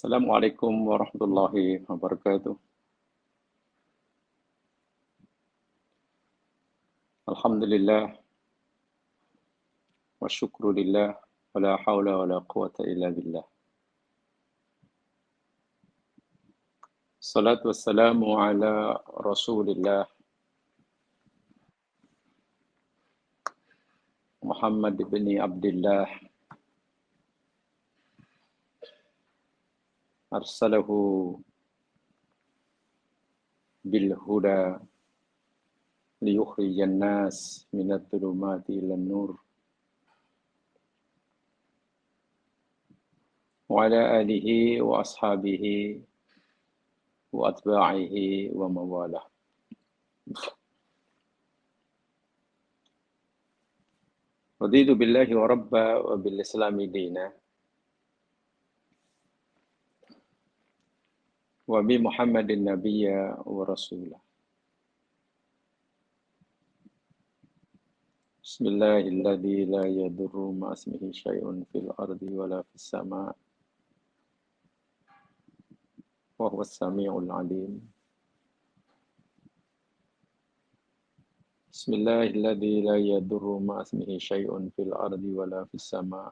Assalamualaikum warahmatullahi wabarakatuh. Alhamdulillah wa syukrulillah wa la hawla wa la quwata illa billah. Salatu wassalamu ala Rasulillah Muhammad bin Abdullah arsalahu bil huda liyukhrijan nas minadh dhulumati ilan nur wa ala alihi wa ashabihi wa atba'ihi wa mawalah. Raditu billahi wa rabba wa bil islami dina wa bi Muhammadin nabiyya wa rasulah. Bismillahilladzi la yadurru ma'asmihi syai'un fil ardi wa la fis sama' wa huwas sami'ul 'alim. Bismillahilladzi la yadurru ma'asmihi syai'un fil ardi wa la fis sama'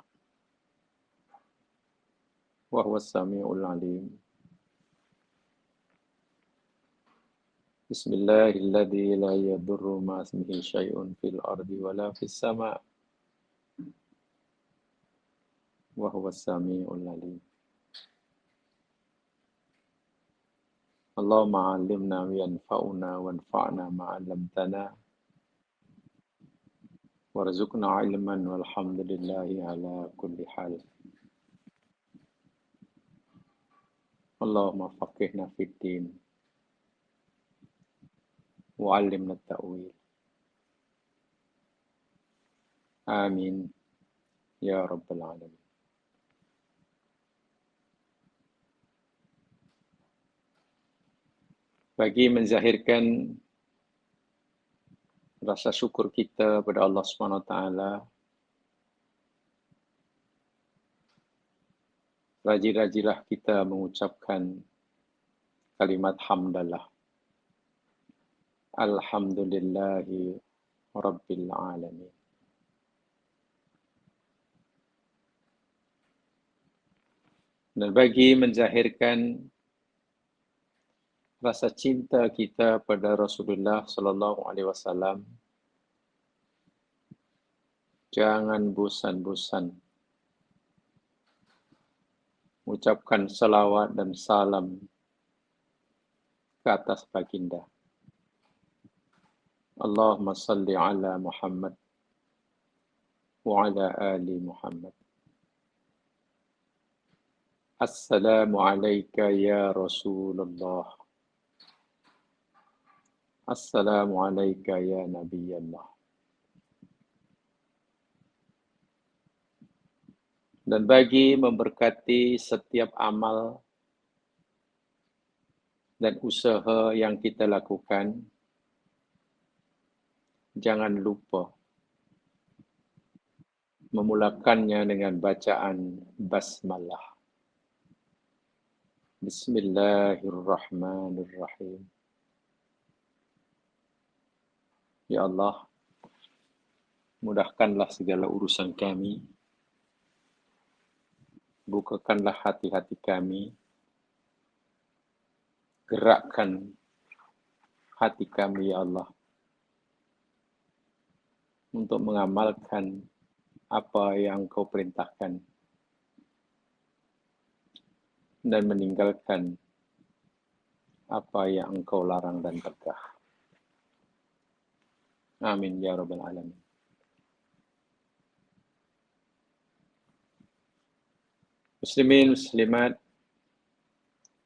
wa huwas sami'ul 'alim. Bismillahilladzi la yadurru ma'asmihi syai'un fil ardi wa la fis sama' wa huwas sami'ul 'alim. Allahumma 'allimna ma yanfa'una wanfa'na ma 'allamtana warzuqna 'ilman walhamdulillahi ala kulli hal. Allahumma faqihna fid din wa 'allimna at-ta'wil. Amin ya rabbal alamin. Bagi menzahirkan rasa syukur kita pada Allah Subhanahu wa taala, rajin-rajinlah kita mengucapkan kalimat hamdalah. Alhamdulillahi rabbil alamin. Dan bagi menzahirkan rasa cinta kita pada Rasulullah sallallahu alaihi wasallam, jangan bosan-bosan ucapkan salawat dan salam ke atas baginda. Allahumma salli ala Muhammad wa ala ali Muhammad. Assalamu alayka ya Rasulullah. Assalamu alayka ya Nabiyallah. Dan bagi memberkati setiap amal dan usaha yang kita lakukan, jangan lupa memulakannya dengan bacaan basmalah. Bismillahirrahmanirrahim. Ya Allah, mudahkanlah segala urusan kami. Bukakanlah hati-hati kami. Gerakkan hati kami, ya Allah, untuk mengamalkan apa yang Kau perintahkan dan meninggalkan apa yang Engkau larang dan tegah. Amin ya rabbal alamin. Muslimin, muslimat,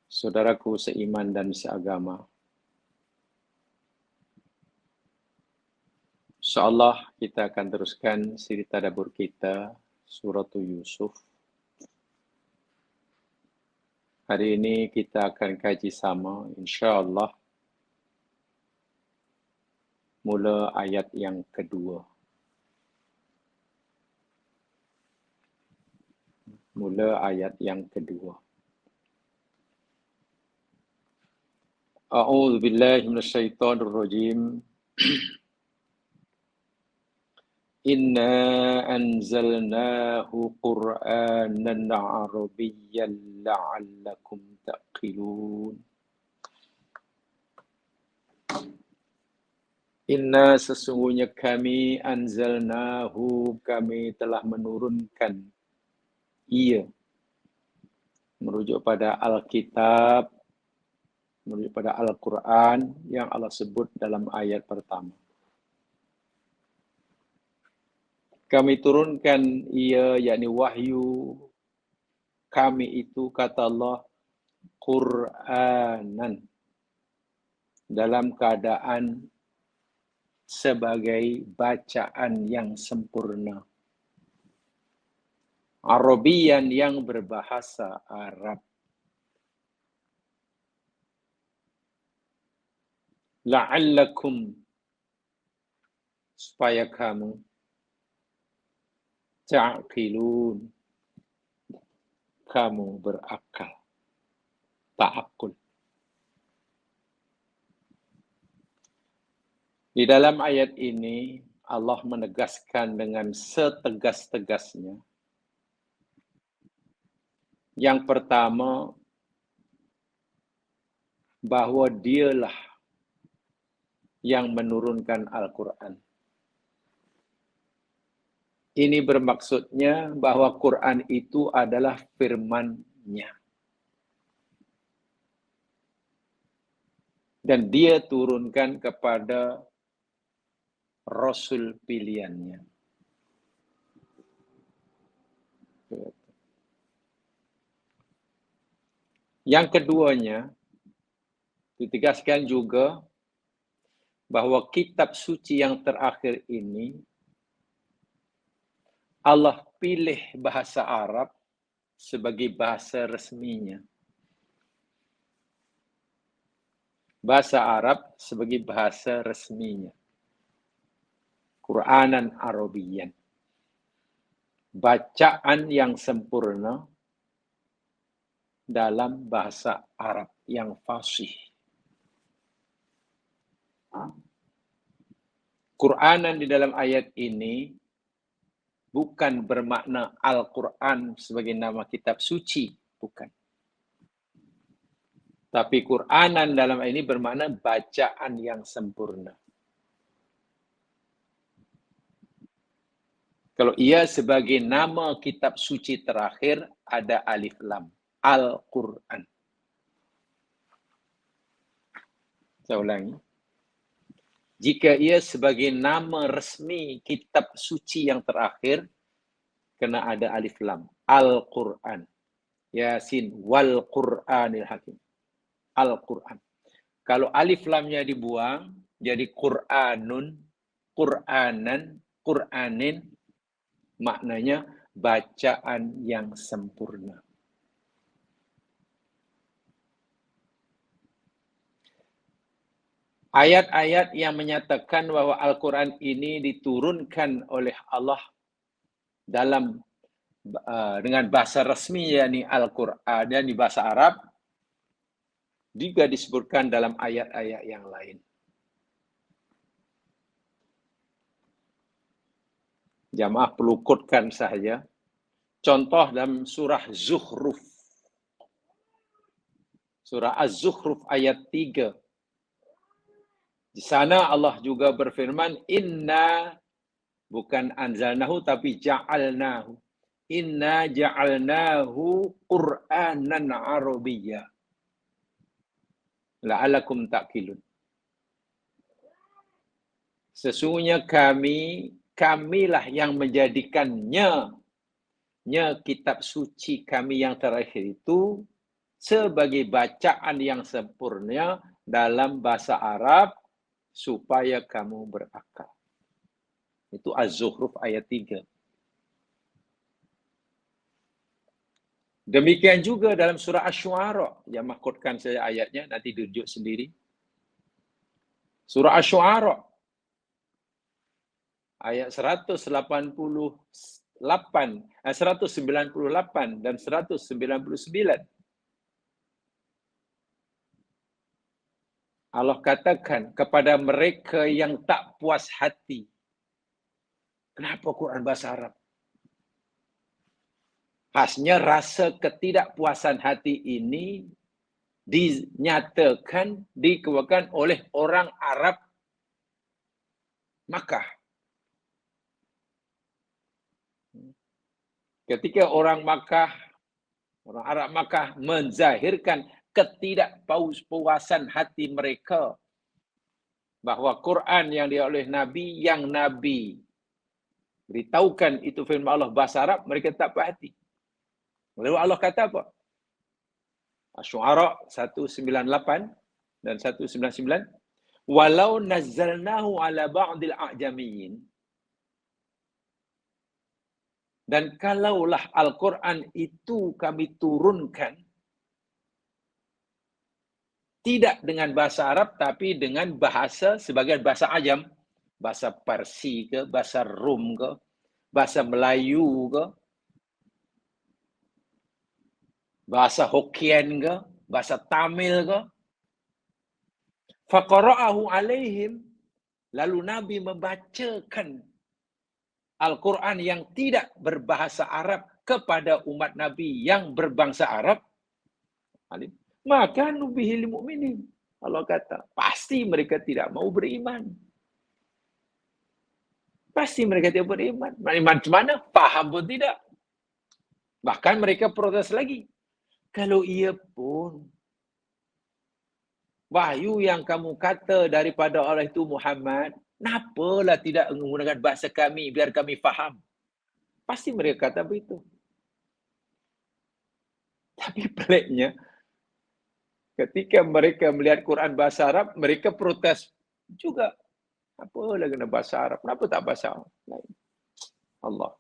saudaraku seiman dan seagama, InsyaAllah kita akan teruskan siri tadabbur kita Surah Yusuf. Hari ini kita akan kaji sama, insyaAllah, mula ayat yang kedua. Mula ayat yang kedua. A'udzu billahi minasyaitonir rajim. Inna anzalnahu Qur'anan Arabiyyan la'allakum taqilun. Inna sesungguhnya kami anzalnahu kami telah menurunkan ia merujuk pada Alkitab, merujuk pada Al-Quran yang Allah sebut dalam ayat pertama. Kami turunkan ia, yakni wahyu kami itu, kata Allah, Qur'anan, dalam keadaan sebagai bacaan yang sempurna. Arabian yang berbahasa Arab. La'allakum, supaya kamu ta'qilun, kamu berakal, ta'akul. Di dalam ayat ini Allah menegaskan dengan setegas-tegasnya. Yang pertama, bahwa dialah yang menurunkan Al-Quran. Ini bermaksudnya bahwa Quran itu adalah firman-Nya. Dan dia turunkan kepada Rasul pilihannya. Yang keduanya, ditegaskan juga bahwa kitab suci yang terakhir ini Allah pilih bahasa Arab sebagai bahasa resminya. Bahasa Arab sebagai bahasa resminya. Qur'anan Arabiyyan. Bacaan yang sempurna dalam bahasa Arab yang fasih. Qur'anan di dalam ayat ini bukan bermakna Al-Quran sebagai nama kitab suci, bukan. Tapi Qur'anan dalam ini bermakna bacaan yang sempurna. Kalau ia sebagai nama kitab suci terakhir, ada alif lam. Al-Quran. Saya ulangi. Jika ia sebagai nama resmi kitab suci yang terakhir, kena ada alif lam. Al-Quran. Yasin wal Qur'anil Hakim. Al-Quran. Kalau alif lamnya dibuang, jadi Qur'anun, Qur'anan, Qur'anin, maknanya bacaan yang sempurna. Ayat-ayat yang menyatakan bahwa Al-Quran ini diturunkan oleh Allah dalam dengan bahasa resmi, yakni Al-Quran, dan di bahasa Arab, juga disebutkan dalam ayat-ayat yang lain. Jamaah perlu kutkan saja. Contoh dalam surah Zuhruf. Surah Az-Zukhruf ayat 3. Di sana Allah juga berfirman, Inna, bukan anzalnahu, tapi ja'alnahu. Inna ja'alnahu Qur'anan Arabiyya. La'alakum ta'qilun. Sesungguhnya kamilah yang menjadikannya, kitab suci kami yang terakhir itu, sebagai bacaan yang sempurna dalam bahasa Arab, supaya kamu berakal. Itu Az-Zukhruf ayat 3. Demikian juga dalam surah Asy-Syu'ara. Yang maksudkan saya ayatnya, nanti dirujuk sendiri. Surah Asy-Syu'ara ayat 198 dan 199. Allah katakan kepada mereka yang tak puas hati. Kenapa Quran bahasa Arab? Khasnya rasa ketidakpuasan hati ini dinyatakan, dikeluarkan oleh orang Arab Makkah. Ketika orang Arab Makkah menzahirkan ketidakpuasan hati mereka bahawa Quran yang dia oleh Nabi, yang Nabi beritahukan itu firman Allah bahasa Arab, mereka tak puas hati. Lalu Allah kata apa? Asy-Syu'ara 198 dan 199. Walau nazzalnahu ala ba'dil a'jamiyyin. Dan kalaulah Al-Quran itu kami turunkan tidak dengan bahasa Arab tapi dengan bahasa sebagai bahasa ajam, bahasa Parsi ke, bahasa Rum ke, bahasa Melayu ke, bahasa Hokkien ke, bahasa Tamil ke. Faqara'ahu alaihim, lalu Nabi membacakan Al-Quran yang tidak berbahasa Arab kepada umat Nabi yang berbangsa Arab, maka nubihil mu'minin. Allah kata, pasti mereka tidak mau beriman. Pasti mereka tidak beriman. Iman mana? Faham pun tidak. Bahkan mereka protes lagi. Kalau ia pun wahyu yang kamu kata daripada Allah itu Muhammad, kenapalah tidak menggunakan bahasa kami biar kami faham? Pasti mereka kata begitu. Tapi peliknya, ketika mereka melihat Quran bahasa Arab, mereka protes juga. Apalah kena bahasa Arab? Kenapa tak bahasa lain? Allah.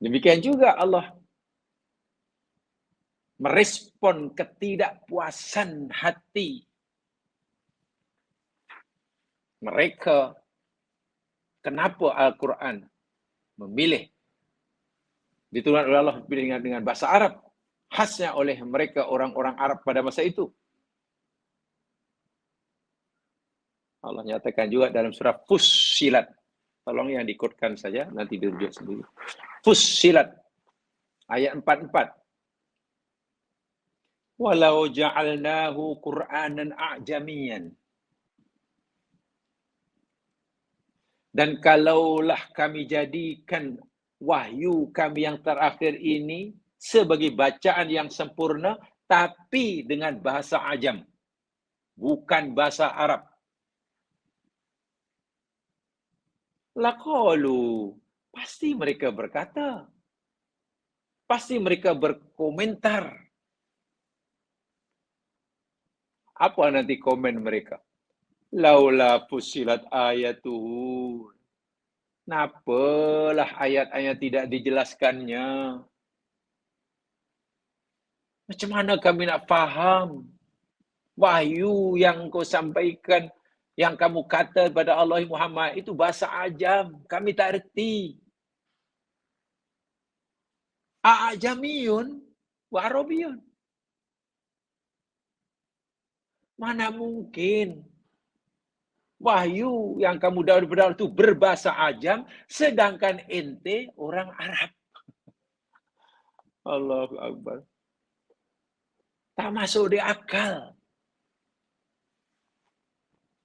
Demikian juga Allah merespon ketidakpuasan hati mereka. Kenapa Al-Quran memilih diturunkan oleh Allah dengan bahasa Arab, khasnya oleh mereka orang-orang Arab pada masa itu. Allah nyatakan juga dalam surah Fussilat. Tolong yang diikutkan saja, nanti dirujuk sendiri. Fussilat ayat 44. Walau ja'alnahu Qur'anan a'jamiyan. Dan kalaulah kami jadikan wahyu kami yang terakhir ini sebagai bacaan yang sempurna, tapi dengan bahasa ajam, bukan bahasa Arab. Laqalu, pasti mereka berkata, pasti mereka berkomentar. Apa nanti komen mereka? Laula fusilat ayatuhu. Kenapalah ayat-ayat tidak dijelaskannya? Macam mana kami nak faham wahyu yang kau sampaikan, yang kamu kata kepada Allah Muhammad itu bahasa ajam, kami tak erti. A'jamiyun wa arabiyun. Mana mungkin wahyu yang kamu dapat daripada Allah itu berbahasa ajam, sedangkan ente orang Arab. Allahu Akbar. Tak masuk di akal.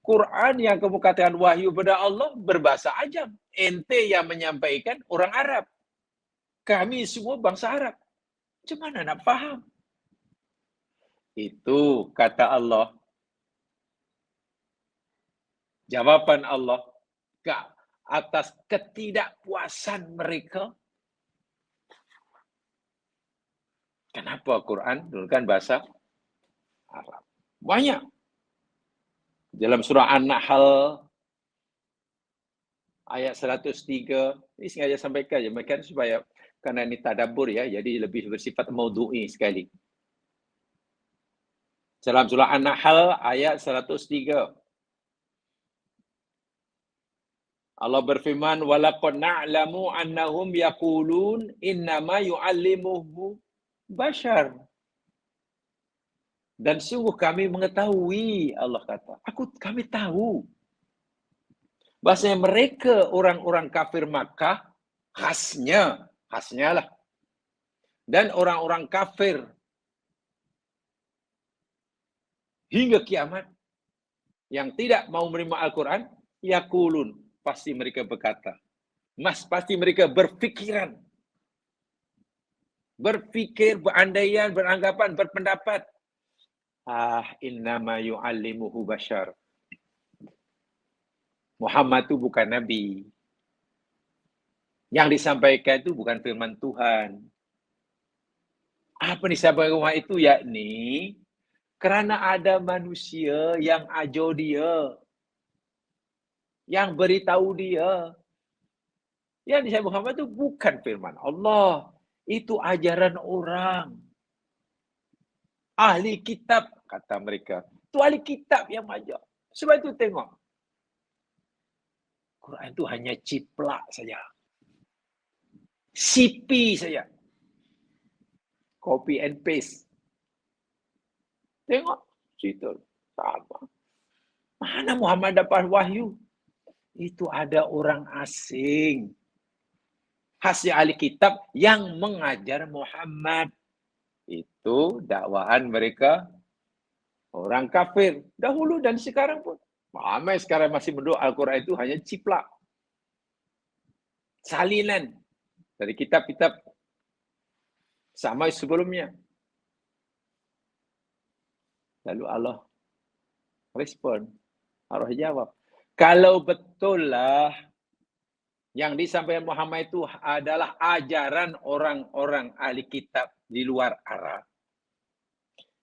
Quran yang kamu katakan wahyu pada Allah berbahasa ajam. Ente yang menyampaikan orang Arab. Kami semua bangsa Arab. Macam mana nak faham? Itu kata Allah. Jawaban Allah ke atas ketidakpuasan mereka. Kenapa Quran turunkan bahasa Arab? Banyak. Dalam surah An-Nahl ayat 103, ini sengaja sampaikan je mereka supaya kerana ini tadabbur ya, jadi lebih bersifat maudhu'i sekali. Dalam surah An-Nahl ayat 103. Allah berfirman, walaqad na'lamu annahum yaqulun innama yu'allimuhu bashar. Dan sungguh kami mengetahui, Allah kata. Kami tahu. Bahasanya mereka orang-orang kafir Makkah, khasnya lah. Dan orang-orang kafir hingga kiamat yang tidak mau menerima Al-Quran, yaqulun, pasti mereka berkata. Pasti mereka berfikiran. Berfikir, berandaian, beranggapan, berpendapat. Innama yu'allimuhu bashar. Muhammad itu bukan Nabi. Yang disampaikan itu bukan firman Tuhan. Apa disampaikan Muhammad itu? Yakni, kerana ada manusia yang ajar dia. Yang beritahu dia. Yang disampaikan Muhammad itu bukan firman Allah. Itu ajaran orang. Ahli kitab, kata mereka. Itu ahli kitab yang ajar. Sebab itu tengok. Quran itu hanya ciplak saja. CP saja. Copy and paste. Tengok. Cerita. Sama. Mana Muhammad dapat wahyu? Itu ada orang asing. Hasil ahli kitab yang mengajar Muhammad. Itu dakwahan mereka orang kafir. Dahulu dan sekarang pun. Ramai sekarang masih menurut Al-Quran itu hanya ciplak. Salinan dari kitab-kitab sama sebelumnya. Lalu Allah respon. Allah jawab. Kalau betul lah yang disampaikan Muhammad itu adalah ajaran orang-orang ahli kitab di luar Arab.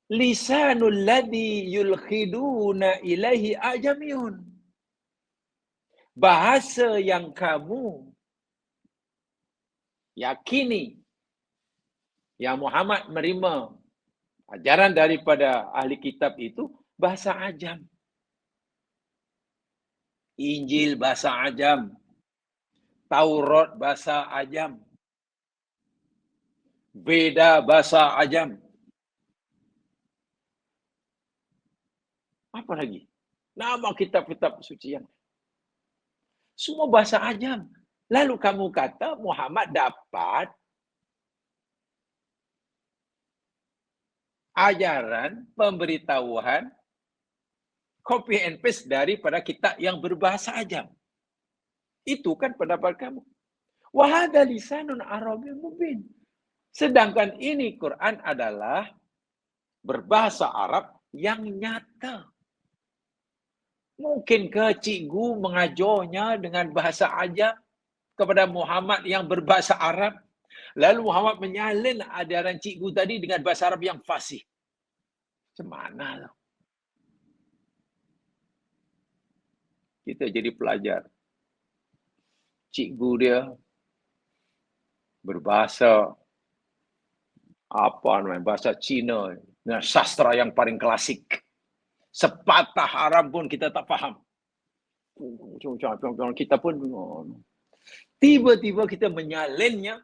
Lisanul ladzi yulkhiduna ilaihi ajamiyun. Bahasa yang kamu yakini yang Muhammad menerima ajaran daripada ahli kitab itu bahasa ajam. Injil bahasa ajam. Taurat bahasa ajam. Veda bahasa ajam. Apa lagi? Nama kitab-kitab suci yang semua bahasa ajam. Lalu kamu kata Muhammad dapat ajaran, pemberitahuan, copy and paste daripada kitab yang berbahasa ajam. Itu kan pendapat kamu. Wa hadza lisanun arabiyyun mubin. Sedangkan ini Quran adalah berbahasa Arab yang nyata. Mungkinkah cikgu mengajarnya dengan bahasa ajam kepada Muhammad yang berbahasa Arab? Lalu Muhammad menyalin ajaran cikgu tadi dengan bahasa Arab yang fasih. Macam mana? Kita jadi pelajar. Cikgu dia berbahasa bahasa Cina dengan sastra yang paling klasik. Sepatah Arab pun kita tak faham. Kita pun tiba-tiba kita menyalinnya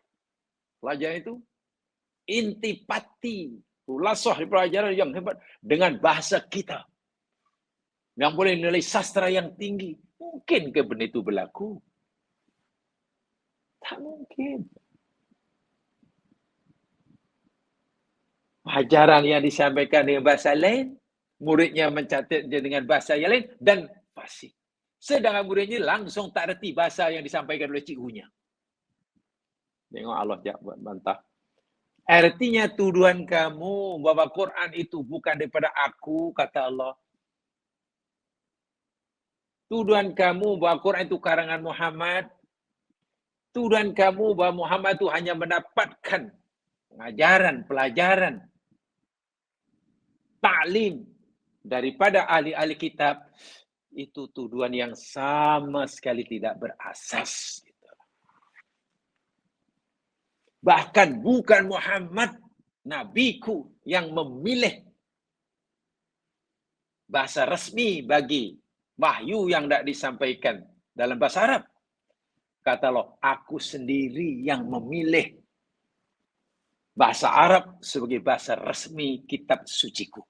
pelajaran itu intipati, ulasah di pelajaran yang hebat dengan bahasa kita. Yang boleh nilai sastra yang tinggi. Mungkinkah benda itu berlaku? Tak mungkin. Ajaran yang disampaikan dengan bahasa lain, muridnya mencatatnya dengan bahasa yang lain dan fasih. Sedangkan muridnya langsung tak reti bahasa yang disampaikan oleh cikgunya. Tengok Allah buat bantah. Artinya tuduhan kamu bahwa Quran itu bukan daripada aku, kata Allah. Tuduhan kamu bahwa Quran itu karangan Muhammad. Tuduhan kamu bahwa Muhammad itu hanya mendapatkan pengajaran, pelajaran, taklim daripada ahli-ahli kitab. Itu tuduhan yang sama sekali tidak berasas. Bahkan bukan Muhammad, nabiku, yang memilih bahasa resmi bagi wahyu yang tidak disampaikan dalam bahasa Arab. Kata Allah, aku sendiri yang memilih bahasa Arab sebagai bahasa resmi kitab suciku.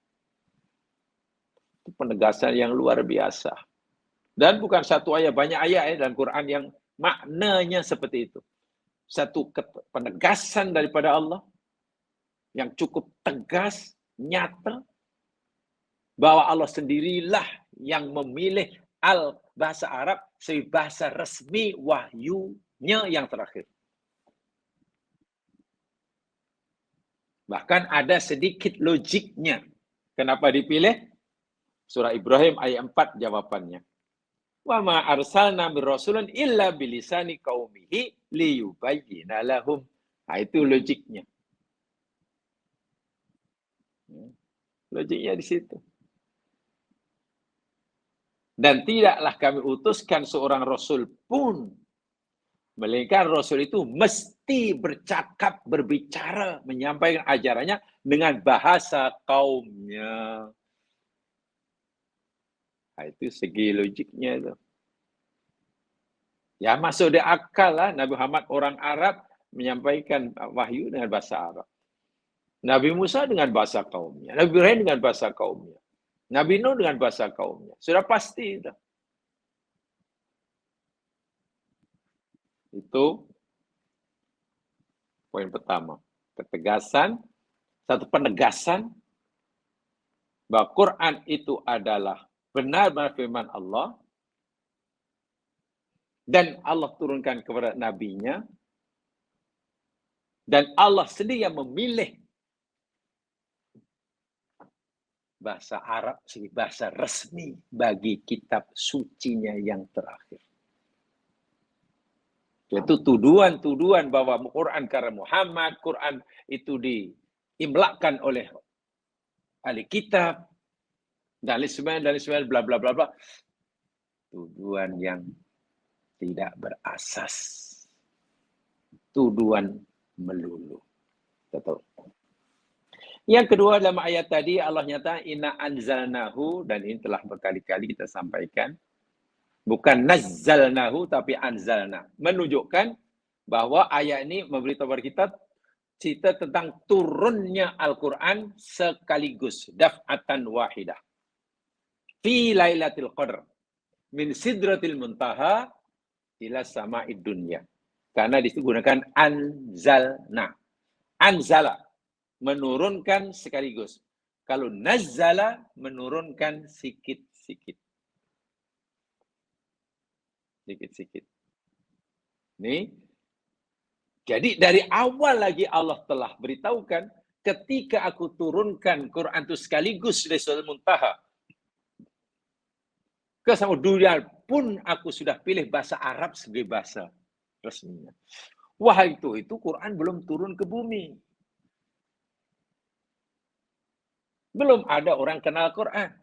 penegasan yang luar biasa. Dan bukan satu ayat, banyak ayat dalam Quran yang maknanya seperti itu. Satu penegasan daripada Allah yang cukup tegas, nyata, bahwa Allah sendirilah yang memilih bahasa Arab sebagai bahasa resmi wahyunya yang terakhir. Bahkan ada sedikit logiknya. Kenapa dipilih? Surah Ibrahim ayat 4 jawabannya. Wa ma arsalna mir rasulin illa bilisani qaumihi liyubayyina lahum. Nah, itu logiknya. Logiknya di situ. Dan tidaklah kami utuskan seorang rasul pun, melainkan rasul itu mesti bercakap, berbicara, menyampaikan ajarannya dengan bahasa kaumnya. Nah, itu segi logiknya itu. Ya masuk di akal lah, Nabi Muhammad orang Arab menyampaikan wahyu dengan bahasa Arab. Nabi Musa dengan bahasa kaumnya. Nabi Ibrahim dengan bahasa kaumnya. Nabi Nuh dengan bahasa kaumnya. Sudah pasti itu. Itu poin pertama. Ketegasan, satu penegasan bahwa Quran itu adalah benar-benar firman Allah dan Allah turunkan kepada nabinya dan Allah sendiri yang memilih bahasa Arab sebagai bahasa resmi bagi kitab sucinya yang terakhir. Yaitu tuduhan-tuduhan bahwa Quran karena Muhammad, Quran itu diimlakkan oleh ahli kitab, dan lain bla bla bla bla. Tuduhan yang tidak berasas. Tuduhan melulu. Betul. Yang kedua dalam ayat tadi Allah nyata inna anzalnahu, dan ini telah berkali-kali kita sampaikan. Bukan nazzalnahu tapi anzalna. Menunjukkan bahwa ayat ini memberitahu kepada kita cerita tentang turunnya Al-Quran sekaligus. Daf'atan wahidah. Fi lailatul qadr. Min sidratil muntaha ila sama'id dunya. Karena digunakan anzalna. Anzala. Menurunkan sekaligus. Kalau nazzala, menurunkan sikit-sikit. Sikit-sikit. Nih. Jadi dari awal lagi Allah telah beritahukan, ketika aku turunkan Quran itu sekaligus dari Suratul Muntaha ke seluruh dunia pun aku sudah pilih bahasa Arab sebagai bahasa resminya. Wah itu Quran belum turun ke bumi. Belum ada orang kenal Quran.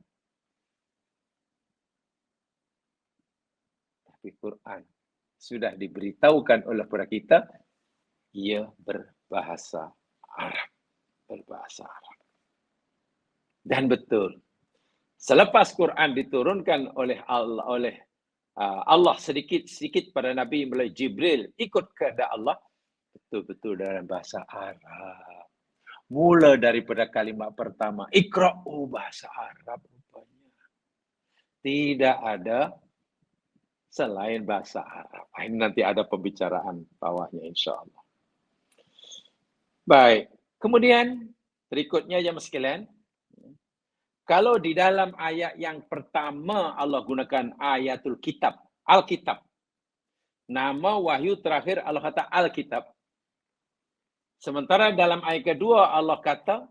Tapi Quran sudah diberitahukan oleh kepada kita, ia berbahasa Arab. Berbahasa Arab. Dan betul, selepas Quran diturunkan oleh Allah sedikit-sedikit pada Nabi melalui Jibril, ikut kehendak Allah, betul-betul dalam bahasa Arab. Mula daripada kalimat pertama, ikra'u, bahasa Arab rupanya. Tidak ada selain bahasa Arab. Ini nanti ada pembicaraan bawahnya insya Allah. Baik, kemudian berikutnya jemaah sekalian, kalau di dalam ayat yang pertama Allah gunakan ayatul kitab, Alkitab. Nama wahyu terakhir Allah kata Alkitab. Sementara dalam ayat kedua Allah kata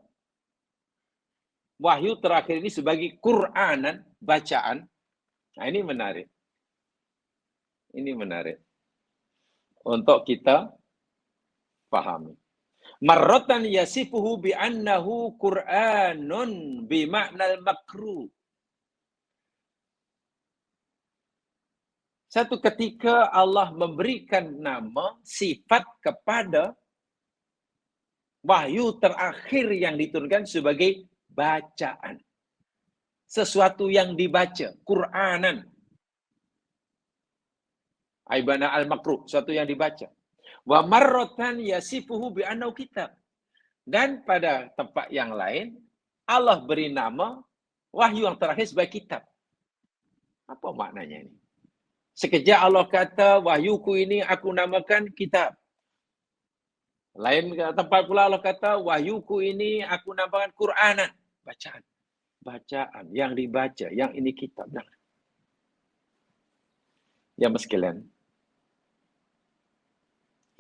wahyu terakhir ini sebagai Qur'anan, bacaan. Nah, ini menarik. Ini menarik untuk kita pahami. Marratan yasifuhu bi annahu Qur'anun bi ma'nal makruh. Satu ketika Allah memberikan nama, sifat kepada wahyu terakhir yang diturunkan sebagai bacaan. Sesuatu yang dibaca, Qur'anan. Aibana al-makruh, sesuatu yang dibaca. Wa marratan yasifuhu bi annahu kitab. Dan pada tempat yang lain, Allah beri nama Wahyu yang terakhir sebagai kitab. Apa maknanya ini? Sekejap Allah kata, wahyuku ini aku namakan kitab. Lain tempat pula Allah kata, wahyuku ini aku namakan Quranan. Bacaan. Bacaan. Yang dibaca. Yang ini kitab. Yang sekalian,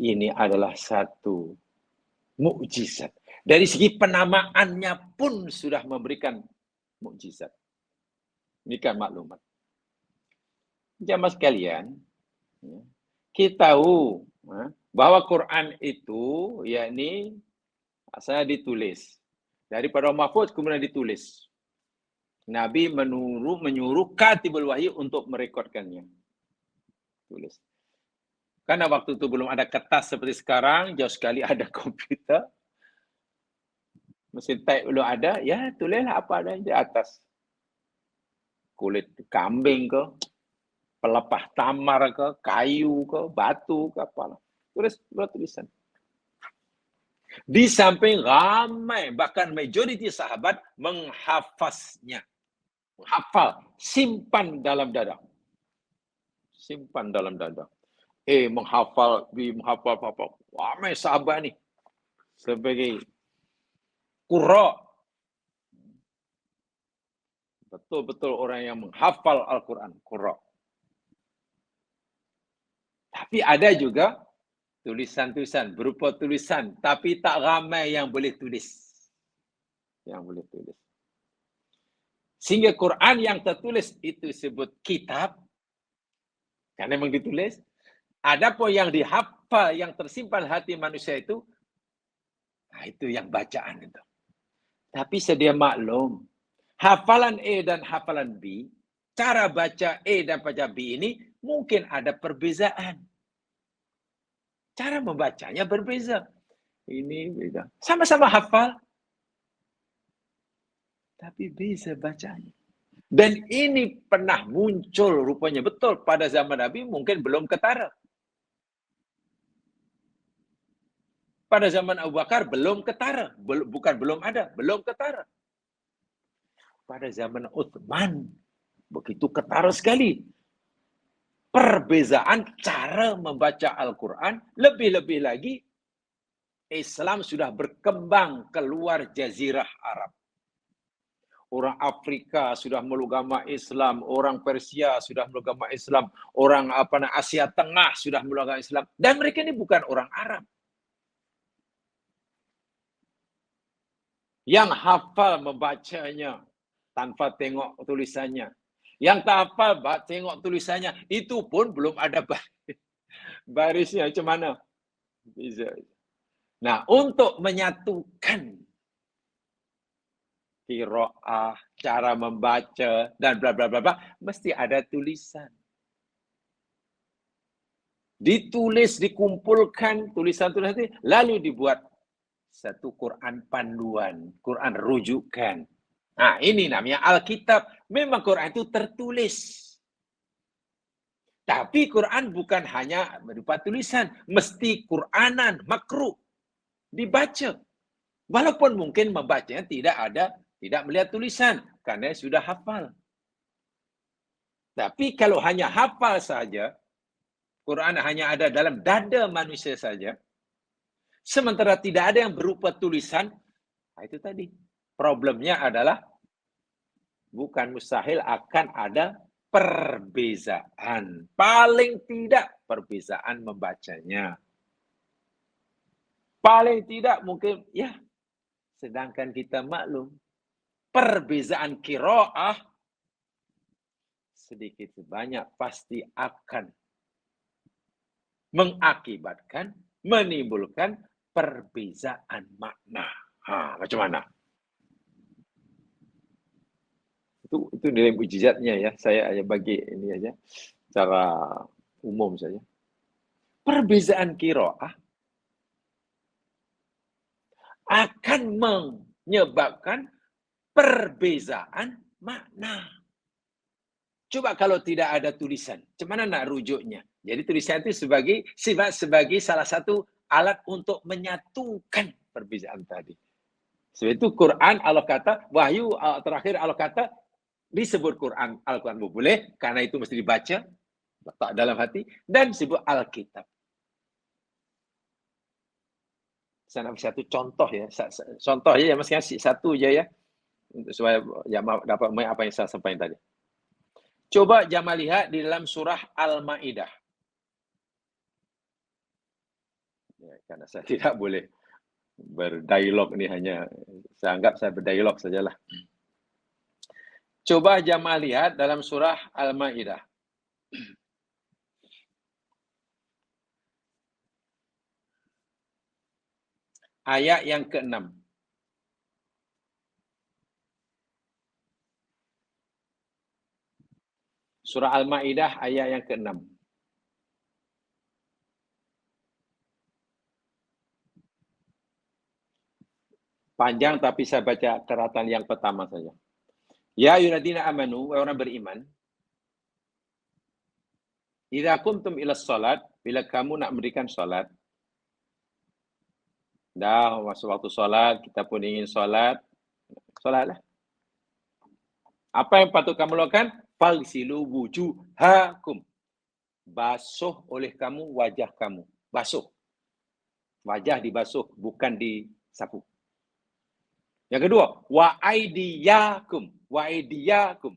ini adalah satu mukjizat. Dari segi penamaannya pun sudah memberikan mukjizat. Ini kan maklumat. Jamaah sekalian, kita tahu bahwa Quran itu yakni asalnya ditulis. Daripada mahfuz kemudian ditulis. Nabi menyuruh katibul wahyu untuk merekodkannya. Tulis. Karena waktu itu belum ada kertas seperti sekarang, jauh sekali ada komputer. Mesin type belum ada, ya tulislah apa ada di atas. Kulit kambing ke, pelepah tamar ke, kayu ke, batu ke, apalah. Buat tulisan. Di samping ramai, bahkan majoriti sahabat menghafaznya. Menghafal, simpan dalam dada. Simpan dalam dada. Menghafal apa. Ramai sahabat ni. Sebagai qurra. Betul-betul orang yang menghafal Al-Quran. Qurra. Tapi ada juga tulisan-tulisan, berupa tulisan, tapi tak ramai yang boleh tulis. Yang boleh tulis. Sehingga Quran yang tertulis itu disebut kitab, karena memang ditulis. Adapun yang dihafal, yang tersimpan hati manusia itu yang bacaan itu. Tapi sedia maklum, hafalan A dan hafalan B, cara baca A dan baca B ini mungkin ada perbezaan. Cara membacanya berbeza. Ini beda. Sama-sama hafal, tapi beza bacanya. Dan ini pernah muncul rupanya betul pada zaman Nabi, mungkin belum ketara. Pada zaman Abu Bakar belum ketara. Bukan belum ada, belum ketara. Pada zaman Utsman, begitu ketara sekali. Perbezaan cara membaca Al-Quran, lebih-lebih lagi Islam sudah berkembang keluar Jazirah Arab. Orang Afrika sudah meluk agama Islam, orang Persia sudah meluk agama Islam, orang Asia Tengah sudah meluk agama Islam, dan mereka ini bukan orang Arab. Yang hafal membacanya tanpa tengok tulisannya. Yang tak hafal tengok tulisannya, itu pun belum ada barisnya macam mana. Bisa. Nah, untuk menyatukan qiraah, cara membaca dan bla bla bla bla, mesti ada tulisan. Ditulis, dikumpulkan tulisan-tulisan itu, lalu dibuat satu Quran panduan, Quran rujukan. Nah, ini namanya Alkitab. Memang Quran itu tertulis. Tapi Quran bukan hanya berupa tulisan, mesti Quranan, makruh, dibaca. Walaupun mungkin membacanya tidak melihat tulisan, karena sudah hafal. Tapi kalau hanya hafal saja, Quran hanya ada dalam dada manusia saja, sementara tidak ada yang berupa tulisan, itu tadi. Problemnya adalah bukan mustahil akan ada perbezaan. Paling tidak perbezaan membacanya. Paling tidak mungkin, ya, sedangkan kita maklum, perbezaan qiraah sedikit sebanyak pasti akan mengakibatkan, menimbulkan perbezaan makna. Macam mana? Itu nilai mukjizatnya ya. Saya bagi ini aja secara umum saja. Perbezaan qiraah akan menyebabkan perbezaan makna. Coba kalau tidak ada tulisan, macam mana nak rujuknya? Jadi tulisan itu sebagai salah satu alat untuk menyatukan perbezaan tadi. Sebab itu Quran Allah kata, wahyu terakhir Allah kata, disebut Al-Quran boleh, karena itu mesti dibaca, letak dalam hati, dan disebut Alkitab. Saya nak satu contoh ya, contoh ya, masih kasih satu je ya, supaya ya dapat apa yang saya sampaikan tadi. Coba jamaah lihat di dalam surah Al-Maidah. Ya, karena saya tidak boleh berdialog ini, hanya saya anggap saya berdialog sajalah. Coba jamaah lihat dalam surah Al-Maidah. Ayat yang ke-6. Surah Al-Maidah ayat yang ke-6. Panjang tapi saya baca keratan yang pertama saja. Ya ayyuhalladzina amanu, orang beriman. Idza qumtum ila shalat, bila kamu nak mendirikan salat. Dah masuk waktu salat, kita pun ingin salat. Salatlah. Apa yang patut kamu lakukan? Falsilu wujuhakum. Basuh oleh kamu wajah kamu. Basuh. Wajah dibasuh, bukan disapu. Yang kedua, wa aidiyakum. Wa aidiyakum.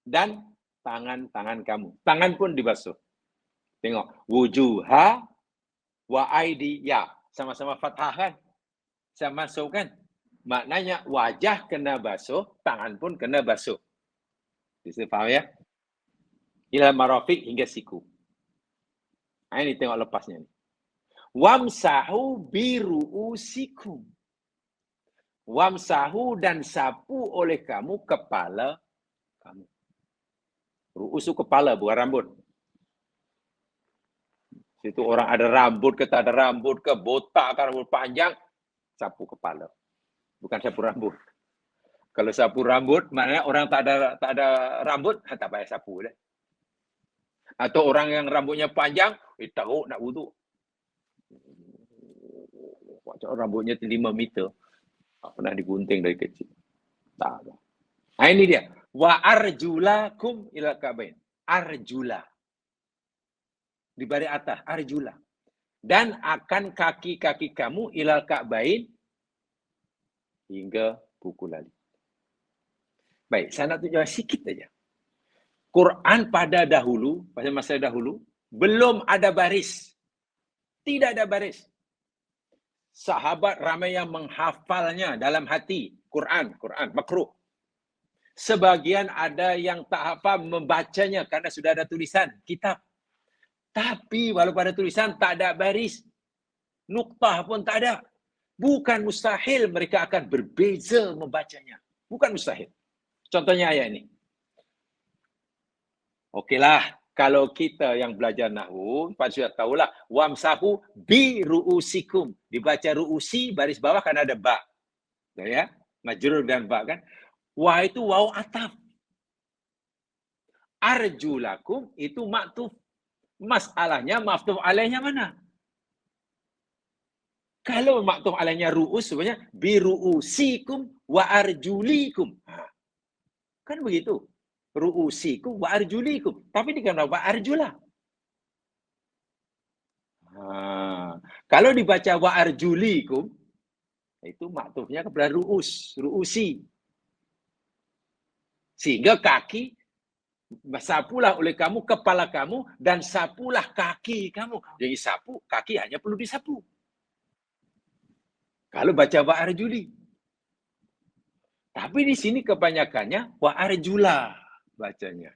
Dan tangan-tangan kamu. Tangan pun dibasuh. Tengok. Wujuha wa aidiya. Sama-sama fathah kan? Saya masukkan. Maknanya wajah kena basuh, tangan pun kena basuh. Bisa faham ya? Ila marafiq hingga siku. Ini tengok lepasnya. Wamsahu biru'usikum. Wamsahu dan sapu oleh kamu kepala kamu. Ru'us kepala, bukan rambut. Situ orang ada rambut ke tak ada rambut ke, botak ke rambut panjang, sapu kepala. Bukan sapu rambut. Kalau sapu rambut, maknanya orang tak ada rambut, tak payah sapu dah. Atau orang yang rambutnya panjang, teruk nak wuduk. Rambutnya 5 meter. Pernah digunting dari kecil. Tak ada. Nah ini dia. Wa arjulakum ila kabain. Arjula. Di baris atas. Arjula. Dan akan kaki-kaki kamu ilal ka'bain hingga buku lali. Baik, saya nak tunjukkan sikit saja. Quran pada dahulu, pada masa dahulu, belum ada baris. Tidak ada baris. Sahabat ramai yang menghafalnya dalam hati. Quran, makruh. Sebagian ada yang tak hafal membacanya karena sudah ada tulisan, kitab. Tapi walaupun ada tulisan, tak ada baris. Nuktah pun tak ada. Bukan mustahil mereka akan berbeza membacanya. Bukan mustahil. Contohnya ayat ini. Okeylah, kalau kita yang belajar nahwu, pasti sudah tahulah, wamsahu bi ru'usikum. Dibaca ru'usi, baris bawah kan ada ba. Ya, majrur dan ba kan. Wa itu waw ataf. Arjulakum itu maktuf. Masalahnya maktuf alaihnya mana? Kalau maktuf alaihnya ru'us, sebenarnya bi ru'usikum wa arjulikum. Kan begitu. Ru'usikum wa arjulikum. Tapi dikatakan wa arjulah. Kalau dibaca wa arjulikum, itu maktufnya kepada ru'us, ru'usi. Sehingga kaki, sapulah oleh kamu kepala kamu dan sapulah kaki kamu. Jadi sapu, kaki hanya perlu disapu. Kalau baca wa arjuli. Tapi di sini kebanyakannya wa arjula bacanya.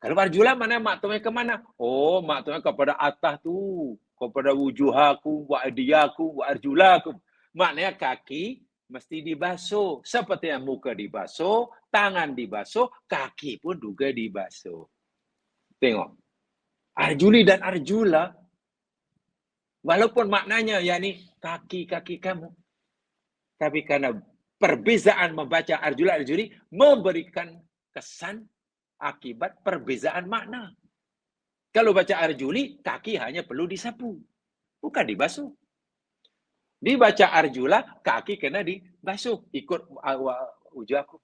Kalau arjula mana maktubnya ke mana? Oh, maktubnya kepada atas tu, kepada wujuhakum wa adiyakum wa arjulakum. Maknanya kaki mesti dibasuh. Seperti yang muka dibasuh, tangan dibasuh, kaki pun juga dibasuh. Tengok. Arjuli dan arjula, walaupun maknanya yakni kaki-kaki kamu. Tapi karena perbezaan membaca arjula arjuli memberikan kesan akibat perbezaan makna. Kalau baca arjuli, kaki hanya perlu disapu. Bukan dibasuh. Dibaca arjula, kaki kena dibasuh. Ikut ujuh aku.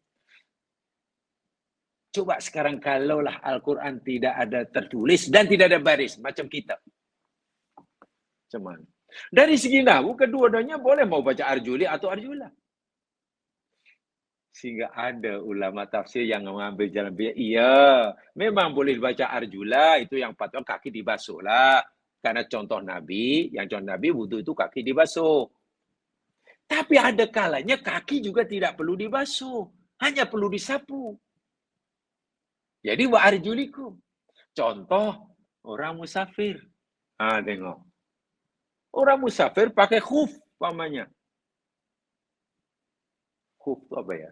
Coba sekarang kalaulah Al-Quran tidak ada tertulis dan tidak ada baris macam kita. Cuman dari segi nahwu kedua-duanya boleh mau baca Arjuli atau Arjula. Sehingga ada ulama tafsir yang mengambil jalan biar iya, memang boleh baca Arjula itu yang patut kaki dibasuh lah. Karena contoh Nabi, yang contoh Nabi wudu itu kaki dibasuh. Tapi ada kalanya kaki juga tidak perlu dibasuh, hanya perlu disapu. Jadi wa arjulikum. Contoh orang musafir. Tengok. Orang musafir pakai khuf pamannya. Khuf itu apa ya?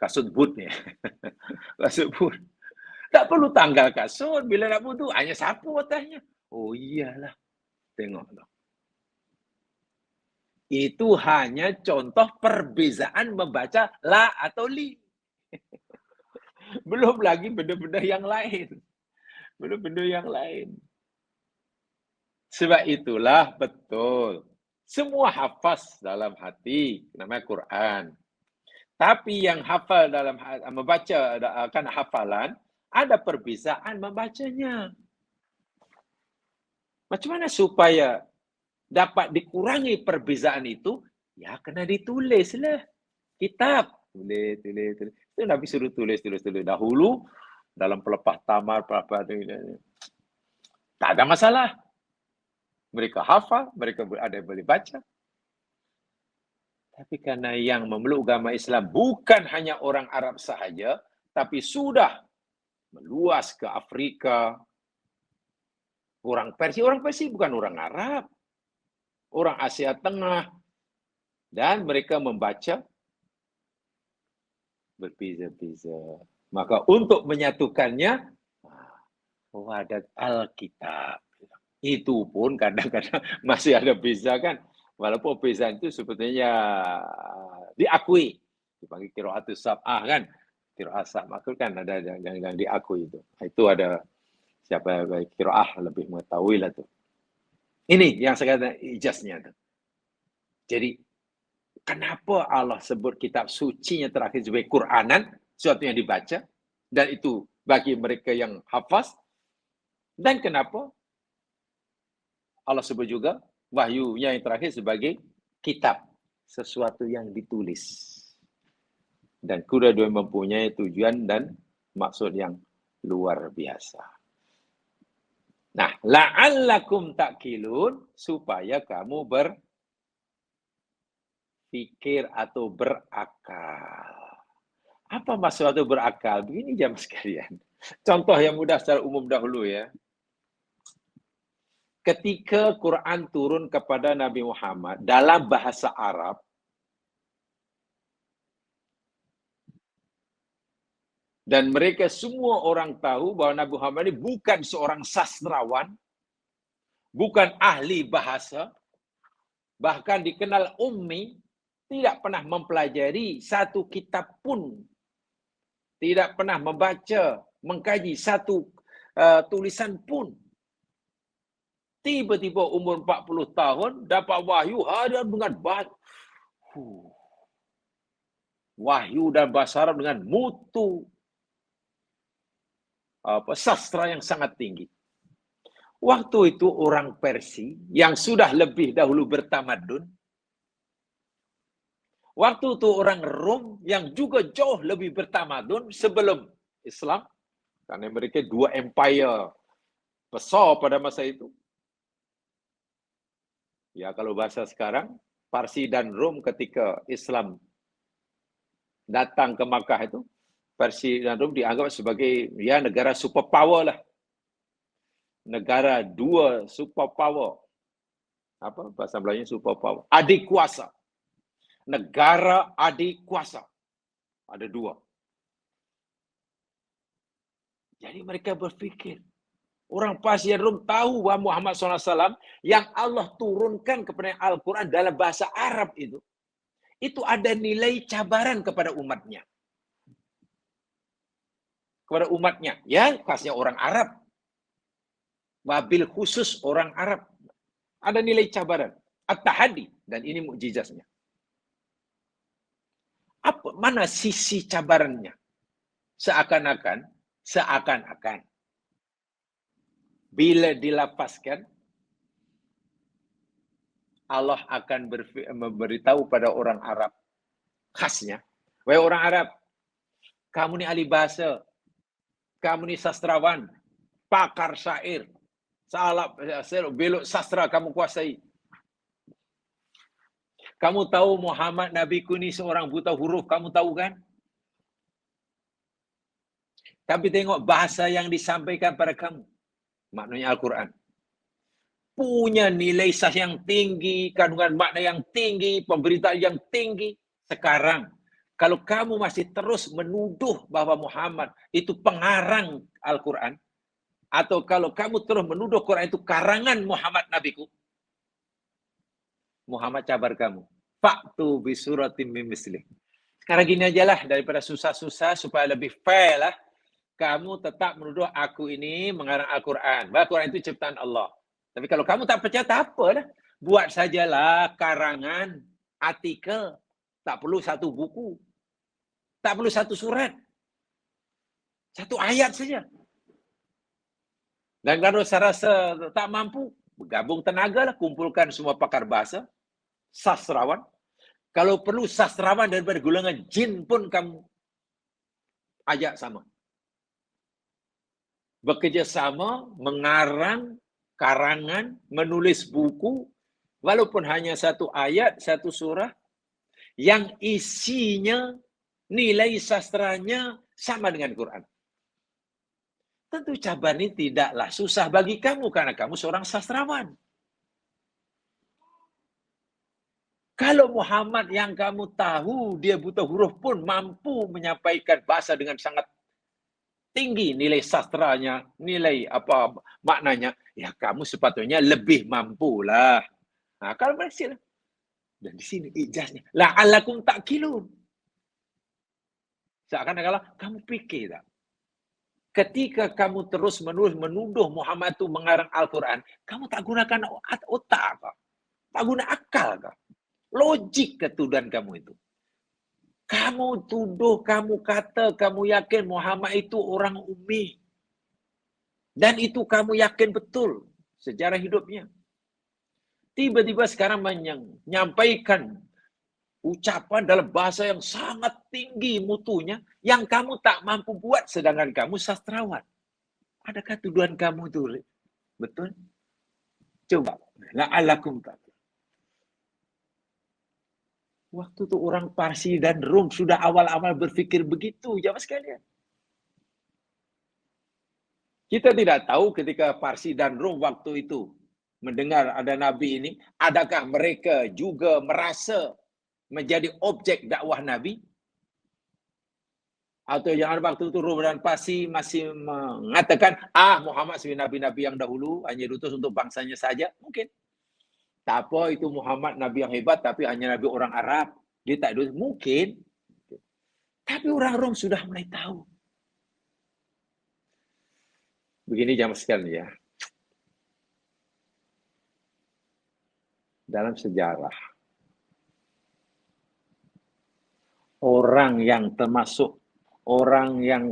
Kasut boot nih. Kasut boot. Tak perlu tanggal kasut. Bila nak butuh, hanya sapu atasnya. Oh iyalah. Tengok. Itu hanya contoh perbezaan membaca la atau li. Belum lagi benda-benda yang lain. Belum benda yang lain. Sebab itulah betul. Semua hafaz dalam hati. Namanya Quran. Tapi yang hafal dalam membaca akan hafalan, ada perbezaan membacanya. Macam mana supaya dapat dikurangi perbezaan itu? Ya kena ditulislah. Kitab. Tulis. Itu Nabi suruh tulis dahulu dalam pelepah tamar, tak ada masalah. Mereka hafal, mereka ada yang boleh baca. Tapi karena yang memeluk agama Islam bukan hanya orang Arab sahaja, tapi sudah meluas ke Afrika. Orang Persia bukan orang Arab. Orang Asia Tengah. Dan mereka membaca berbeza-beza. Maka untuk menyatukannya, ada Alkitab. Itu pun kadang-kadang masih ada beza kan. Walaupun beza itu sebetulnya diakui. Dipanggil qiraatus sab'ah kan. Qiraat sab'ah kan ada yang diakui itu. Itu ada siapa qiraah lebih mengetahui lah tuh. Ini yang saya kata ijaznya tuh. Jadi kenapa Allah sebut kitab sucinya terakhir sebagai Quranan, sesuatu yang dibaca, dan itu bagi mereka yang hafaz, dan kenapa Allah sebut juga wahyunya yang terakhir sebagai kitab, sesuatu yang ditulis. Dan kedua-dua mempunyai tujuan dan maksud yang luar biasa. Nah, la'allakum ta'qilun, supaya kamu berpikir atau berakal. Apa maksud itu berakal? Begini jamaah sekalian. Contoh yang mudah secara umum dahulu ya. Ketika Quran turun kepada Nabi Muhammad dalam bahasa Arab, dan mereka semua orang tahu bahwa Nabi Muhammad ini bukan seorang sastrawan, bukan ahli bahasa, bahkan dikenal ummi, tidak pernah mempelajari satu kitab pun, tidak pernah membaca, mengkaji satu tulisan pun. Tiba-tiba umur 40 tahun, dapat wahyu hadiah dengan wahyu dan bahasa Arab dengan mutu sastra yang sangat tinggi. Waktu itu orang Persia yang sudah lebih dahulu bertamadun, waktu itu orang Rom yang juga jauh lebih bertamadun sebelum Islam, karena mereka dua empire besar pada masa itu. Ya, kalau bahasa sekarang, Parsi dan Rom ketika Islam datang ke Makkah itu, Parsi dan Rom dianggap sebagai ya negara superpower lah. Negara dua superpower. Apa bahasa Melayunya superpower? Adik kuasa. Negara adik kuasa. Ada dua. Jadi mereka berfikir, orang Parsi dan Rom tahu bahwa Muhammad SAW yang Allah turunkan kepada Al-Quran dalam bahasa Arab itu ada nilai cabaran kepada umatnya. Kepada umatnya. Ya, khasnya orang Arab. Wabil khusus orang Arab. Ada nilai cabaran. At-tahadi. Dan ini mukjizatnya. Mana sisi cabarannya? seakan-akan bila dilapaskan, Allah akan memberitahu pada orang Arab khasnya, wahai orang Arab, kamu ni ahli bahasa, kamu ni sastrawan, pakar syair, belok sastra kamu kuasai. Kamu tahu Muhammad Nabiku ni seorang buta huruf, kamu tahu kan? Tapi tengok bahasa yang disampaikan pada kamu, maknanya Al-Quran, punya nilai sah yang tinggi, kandungan makna yang tinggi, pemberitaan yang tinggi. Sekarang, kalau kamu masih terus menuduh bahwa Muhammad itu pengarang Al-Quran, atau kalau kamu terus menuduh Quran itu karangan Muhammad Nabiku, Muhammad cabar kamu. Faktu bisuratim min mislih. Sekarang gini aja lah, daripada susah-susah supaya lebih fair lah. Kamu tetap menuduh aku ini mengarang Al-Quran. Al-Quran itu ciptaan Allah. Tapi kalau kamu tak percaya, tak apa lah. Buat sajalah karangan, artikel. Tak perlu satu buku. Tak perlu satu surat. Satu ayat saja. Dan kalau saya rasa tak mampu, bergabung tenaga lah, kumpulkan semua pakar bahasa, sastrawan. Kalau perlu sastrawan daripada golongan jin pun kamu ajak sama. Bekerja sama, mengarang, karangan, menulis buku, walaupun hanya satu ayat, satu surah, yang isinya, nilai sastranya sama dengan Quran. Tentu cabaran ini tidaklah susah bagi kamu karena kamu seorang sastrawan. Kalau Muhammad yang kamu tahu dia buta huruf pun mampu menyampaikan bahasa dengan sangat tinggi nilai sastranya, nilai apa maknanya, ya kamu sepatutnya lebih mampulah. Nah, kalau berhasil. Dan di sini ijaznya, la'allakum ta'qilun. Seakan-akan kamu pikir tak? Ketika kamu terus menuduh Muhammad itu mengarang Al-Quran, kamu tak gunakan otak kah? Tak guna akal kah? Logik ketuduhan kamu itu. Kamu tuduh, kamu kata, kamu yakin Muhammad itu orang ummi. Dan itu kamu yakin betul sejarah hidupnya. Tiba-tiba sekarang menyampaikan ucapan dalam bahasa yang sangat tinggi mutunya yang kamu tak mampu buat sedangkan kamu sastrawan. Adakah tuduhan kamu itu betul? Coba. La'allakum ta'qilun. Waktu itu orang Parsi dan Rom sudah awal-awal berpikir begitu, jamaah sekalian. Kita tidak tahu ketika Parsi dan Rom waktu itu mendengar ada Nabi ini, adakah mereka juga merasa menjadi objek dakwah Nabi? Atau jangan waktu itu Rom dan Parsi masih mengatakan, Muhammad sebagai Nabi-Nabi yang dahulu, hanya diutus untuk bangsanya saja? Mungkin. Tak apa, itu Muhammad Nabi yang hebat, tapi hanya Nabi orang Arab. Dia tak diutus. Mungkin. Tapi orang Rom sudah mulai tahu. Begini jamaah sekalian ya. Dalam sejarah, orang yang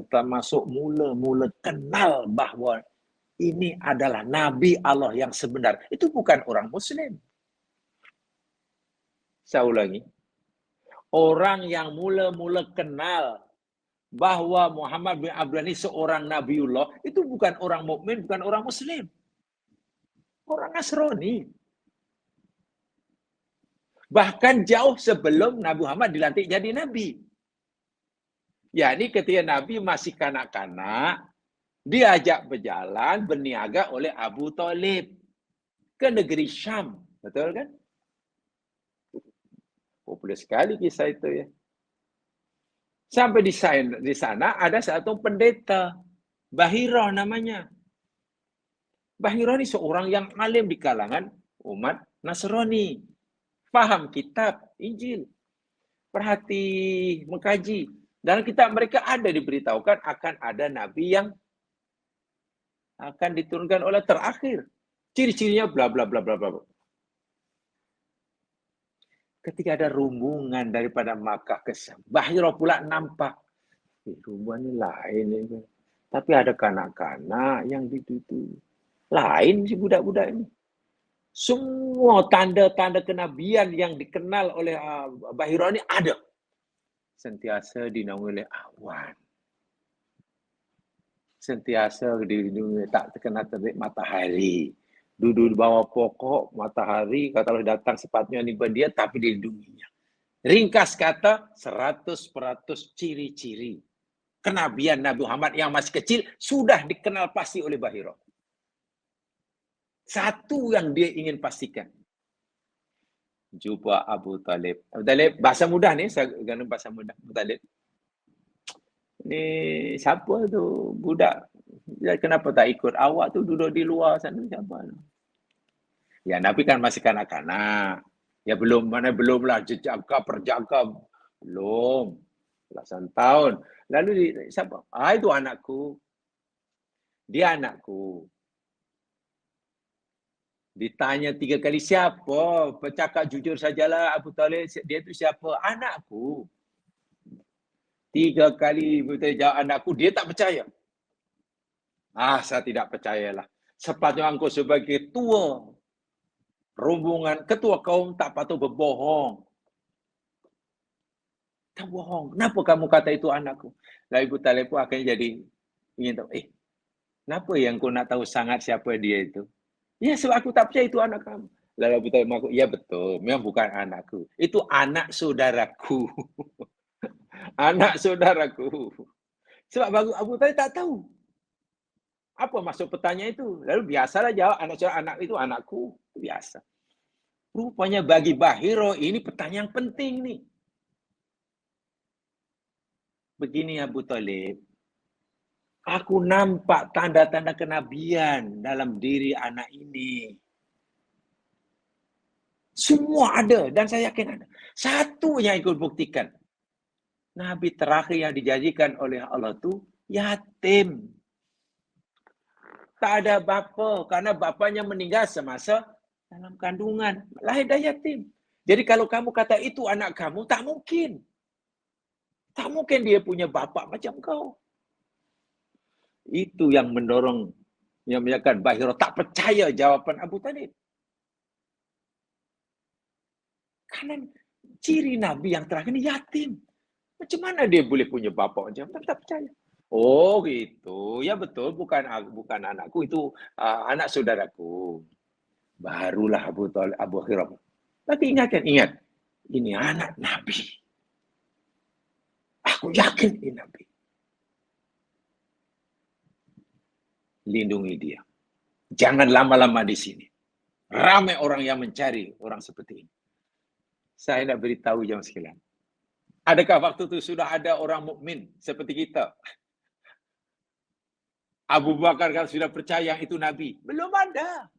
termasuk mula-mula kenal bahwa ini adalah Nabi Allah yang sebenar, itu bukan orang Muslim. Saya ulangi. Orang yang mula-mula kenal bahwa Muhammad bin Abdullah ini seorang Nabiullah, itu bukan orang mukmin, bukan orang Muslim. Orang Nasrani. Bahkan jauh sebelum Nabi Muhammad dilantik jadi Nabi. Yani ketika Nabi masih kanak-kanak, diajak berjalan, berniaga oleh Abu Talib ke negeri Syam. Betul kan? Populer sekali kisah itu ya. Sampai di sana ada satu pendeta, Bahirah namanya. Bahirah ini seorang yang alim di kalangan umat Nasrani. Faham kitab, Injil. Perhati, mengkaji. Dalam kitab mereka ada diberitahukan akan ada Nabi yang akan diturunkan oleh terakhir. Ciri-cirinya bla bla bla bla bla. Ketika ada rombongan daripada Makkah ke Syam, Bahirah pula nampak Rumah ni lain ni. Tapi ada kanak-kanak yang itu. Lain si budak-budak ini. Semua tanda-tanda kenabian yang dikenal oleh Bahira ni ada. Sentiasa dinaungi oleh awan. Sentiasa dilindungi, tak terkena terik matahari. Duduk di bawah pokok, matahari, kalau datang sepatutnya nimba dia, tapi dilindunginya. Ringkas kata, 100% ciri-ciri kenabian Nabi Muhammad yang masih kecil sudah dikenal pasti oleh Bahira. Satu yang dia ingin pastikan. Jumpa Abu Talib. Abu Talib, bahasa mudah ni, saya guna bahasa mudah. Abu Talib. Ni siapa tu budak? Ya, kenapa tak ikut? Awak tu duduk di luar sana, siapa tu? Ya, Nabi kan masih kanak-kanak. Ya belumlah perjaka. Belum. Belasan tahun. Lalu siapa? Itu anakku. Dia anakku. Ditanya 3 kali, siapa? Bercakap jujur sajalah Abu Talib. Dia tu siapa? Anakku. 3 kali betul jawab anakku, dia tak percaya. Saya tidak percayalah. Sepatutnya engkau sebagai tua rombongan, ketua kaum tak patut berbohong. Tak bohong. Kenapa kamu kata itu anakku? Lalu Abu Talib pun akhirnya jadi ingin tahu, kenapa yang kau nak tahu sangat siapa dia itu? Ya, sebab aku tak percaya itu anak kamu. Lalu Abu Talib mengaku, ya betul, memang bukan anakku. Itu anak saudaraku. Anak saudaraku. Sebab Abu Talib tak tahu. Apa maksud pertanyaan itu? Lalu biasalah jawab, anak itu anakku. Biasa. Rupanya bagi Bahira ini pertanyaan penting nih. Begini Abu Talib, aku nampak tanda-tanda kenabian dalam diri anak ini. Semua ada dan saya yakin ada. Satu yang ikut buktikan. Nabi terakhir yang dijanjikan oleh Allah itu yatim. Tak ada bapa karena bapanya meninggal semasa dalam kandungan. Lahir dah yatim. Jadi kalau kamu kata itu anak kamu, tak mungkin. Tak mungkin dia punya bapa macam kau. Itu yang mendorong, yang menyebabkan Bahira tak percaya jawapan Abu Talib. Karena ciri Nabi yang terakhir ini yatim. Macam mana dia boleh punya bapa macam tu? Tak percaya. Oh gitu. Ya betul, bukan anakku, itu anak saudaraku. Barulah Abu Bahira. Tapi ingat, ini anak Nabi. Aku yakin ini Nabi. Lindungi dia. Jangan lama-lama di sini. Ramai orang yang mencari orang seperti ini. Saya nak beritahu jam sekalian. Adakah waktu itu sudah ada orang mukmin seperti kita? Abu Bakar kan sudah percaya itu Nabi? Belum ada.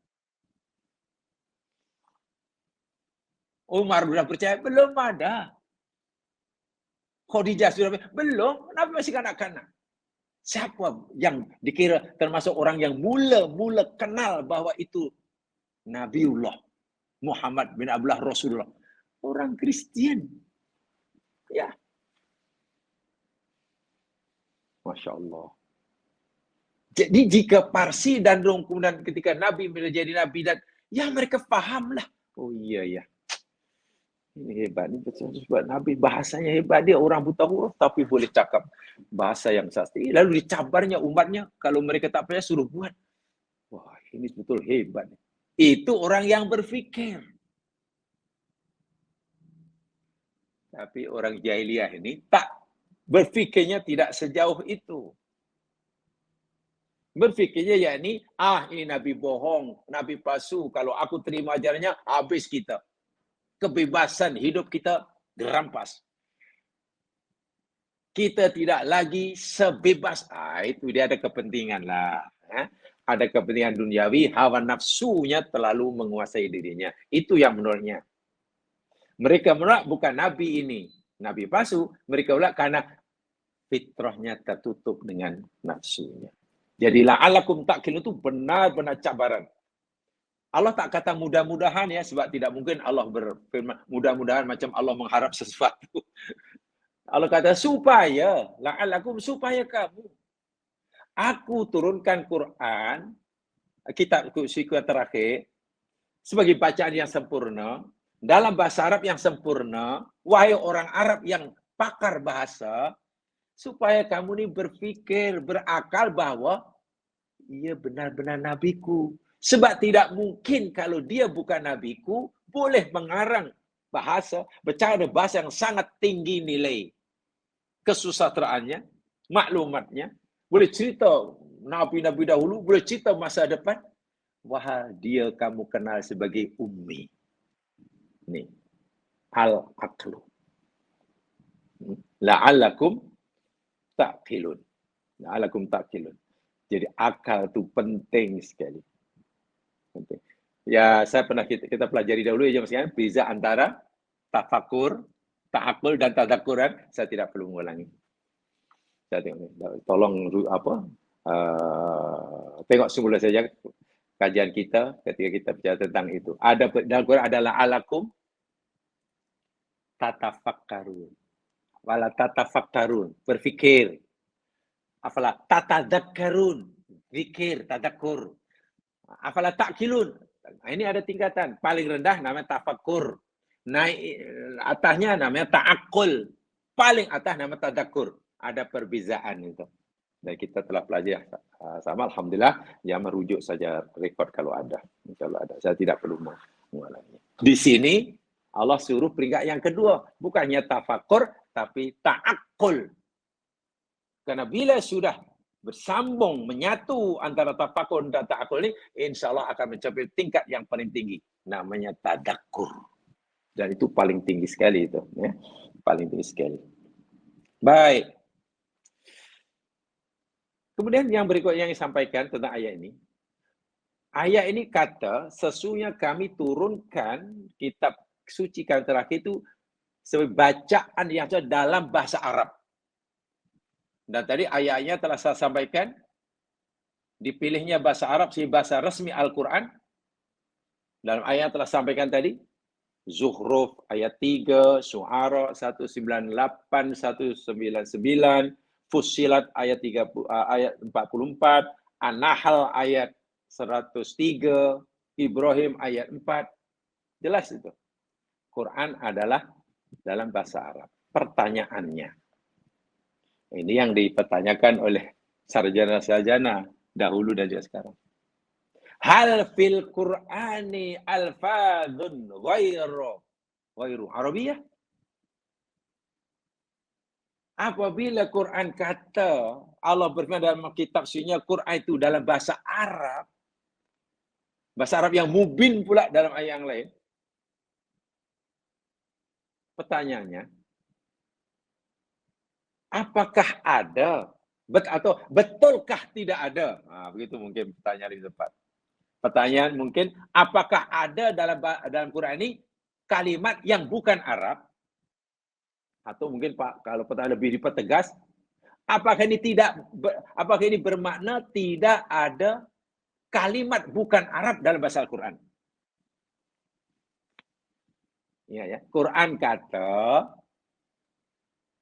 Umar sudah percaya? Belum ada. Khadijah sudah percaya? Belum. Nabi masih kanak-kanak. Siapa yang dikira termasuk orang yang mula-mula kenal bahwa itu Nabiullah Muhammad bin Abdullah Rasulullah? Orang Kristian. Ya. Masya Allah. Jadi jika Parsi dan Rom kemudian ketika Nabi menjadi Nabi dan ya mereka fahamlah. Oh iya. Ini hebat. Ini betul sebab Nabi bahasanya hebat. Dia orang buta huruf tapi boleh cakap bahasa yang sasti. Lalu dicabarnya umatnya. Kalau mereka tak percaya suruh buat. Wah ini betul hebat. Itu orang yang berfikir. Tapi orang jahiliyah ini tak berfikirnya tidak sejauh itu. Berfikirnya yakni, ini Nabi bohong, Nabi palsu. Kalau aku terima ajarannya, habis kita. Kebebasan hidup kita dirampas. Kita tidak lagi sebebas. Itu dia ada kepentingan lah. Ada kepentingan duniawi, hawa nafsunya terlalu menguasai dirinya. Itu yang menurutnya. Mereka menolak bukan Nabi ini. Nabi palsu, mereka menolak karena fitrahnya tertutup dengan nafsunya. Jadi la'alakum ta'qilun itu benar-benar cabaran. Allah tak kata mudah-mudahan ya, sebab tidak mungkin Allah berfirman mudah-mudahan macam Allah mengharap sesuatu. Allah kata supaya, la'allakum supaya kamu. Aku turunkan Quran, kitab kursiku terakhir, sebagai bacaan yang sempurna, dalam bahasa Arab yang sempurna, wahai orang Arab yang pakar bahasa, supaya kamu ini berpikir, berakal bahwa ia benar-benar nabiku. Sebab tidak mungkin kalau dia bukan nabiku, boleh mengarang bahasa, bercara bahasa yang sangat tinggi nilai kesusastraannya, maklumatnya, boleh cerita nabi-nabi dahulu, boleh cerita masa depan. Wah, dia kamu kenal sebagai ummi. Ni, al-aqlu. La'allakum ta'qilun. La'allakum ta'qilun. Jadi akal itu penting sekali. Penting. Ya, saya pernah kita pelajari dahulu ya, Mas, beza antara tafakur, ta'akul dan tadakuran. Saya tidak perlu mengulangi. Saya tolong tengok semula saja kajian kita ketika kita bicara tentang itu. Ada dalam Quran adalah alakum tatafakkarun. Wala tatafakkarun, berfikir. Afala tatadzakkarun, zikir, tadakkur. Afala ta'qilun. Ini ada tingkatan. Paling rendah namanya tafakkur. Naik atasnya namanya ta'akul. Paling atas namanya tadakkur. Ada perbezaan itu. Dan kita telah pelajari sama, alhamdulillah, ya merujuk saja rekod kalau ada. Kalau ada, saya tidak perlu mengulangi. Di sini Allah suruh peringkat yang kedua, bukannya tafakur tapi ta'akul. Karena bila sudah bersambung, menyatu antara tafakur dan ta'akul ini, insya Allah akan mencapai tingkat yang paling tinggi, namanya tadakkur. Dan itu paling tinggi sekali itu, ya. Paling tinggi sekali. Baik. Kemudian yang berikutnya yang disampaikan tentang ayat ini. Ayat ini kata, sesungguhnya kami turunkan kitab suci kami terakhir itu sebagai bacaan yang dalam bahasa Arab. Dan tadi ayatnya telah saya sampaikan, dipilihnya bahasa Arab sebagai bahasa resmi Al-Quran. Dalam ayat yang telah sampaikan tadi, Zuhruf ayat 3, Syu'ara 198, 199, Fussilat ayat 44, An-Nahl ayat 103, Ibrahim ayat 4. Jelas itu. Quran adalah dalam bahasa Arab. Pertanyaannya. Ini yang dipertanyakan oleh sarjana-sarjana dahulu dan juga sekarang. Hal fil Qur'ani alfadun ghairu Arabiyah? Apabila Quran kata, Allah berfirman dalam kitab sucinya, Quran itu dalam bahasa Arab yang mubin pula dalam ayat yang lain. Pertanyaannya, apakah ada atau betulkah tidak ada? Nah, begitu mungkin pertanyaan lebih tepat. Pertanyaan mungkin, apakah ada dalam Quran ini kalimat yang bukan Arab? Atau mungkin Pak, kalau pertanyaan lebih dipertegas, apakah ini bermakna tidak ada kalimat bukan Arab dalam bahasa Al-Quran? Ya. Quran kata,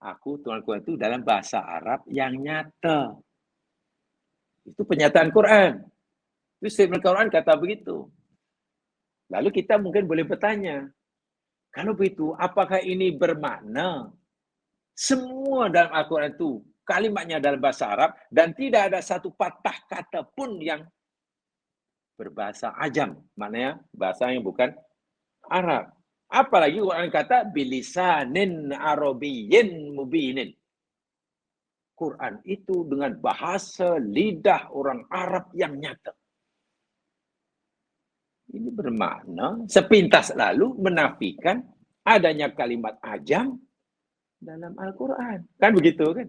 aku Tuhan Quran itu dalam bahasa Arab yang nyata. Itu pernyataan Quran. Itu statement Quran kata begitu. Lalu kita mungkin boleh bertanya, kalau begitu, apakah ini bermakna semua dalam Al-Quran itu kalimatnya dalam bahasa Arab dan tidak ada satu patah kata pun yang berbahasa ajam, maknanya bahasa yang bukan Arab. Apalagi Quran kata bilisanin arabiyyin mubinin. Quran itu dengan bahasa lidah orang Arab yang nyata. Ini bermakna sepintas lalu menafikan adanya kalimat ajam dalam Al-Quran. Kan begitu kan?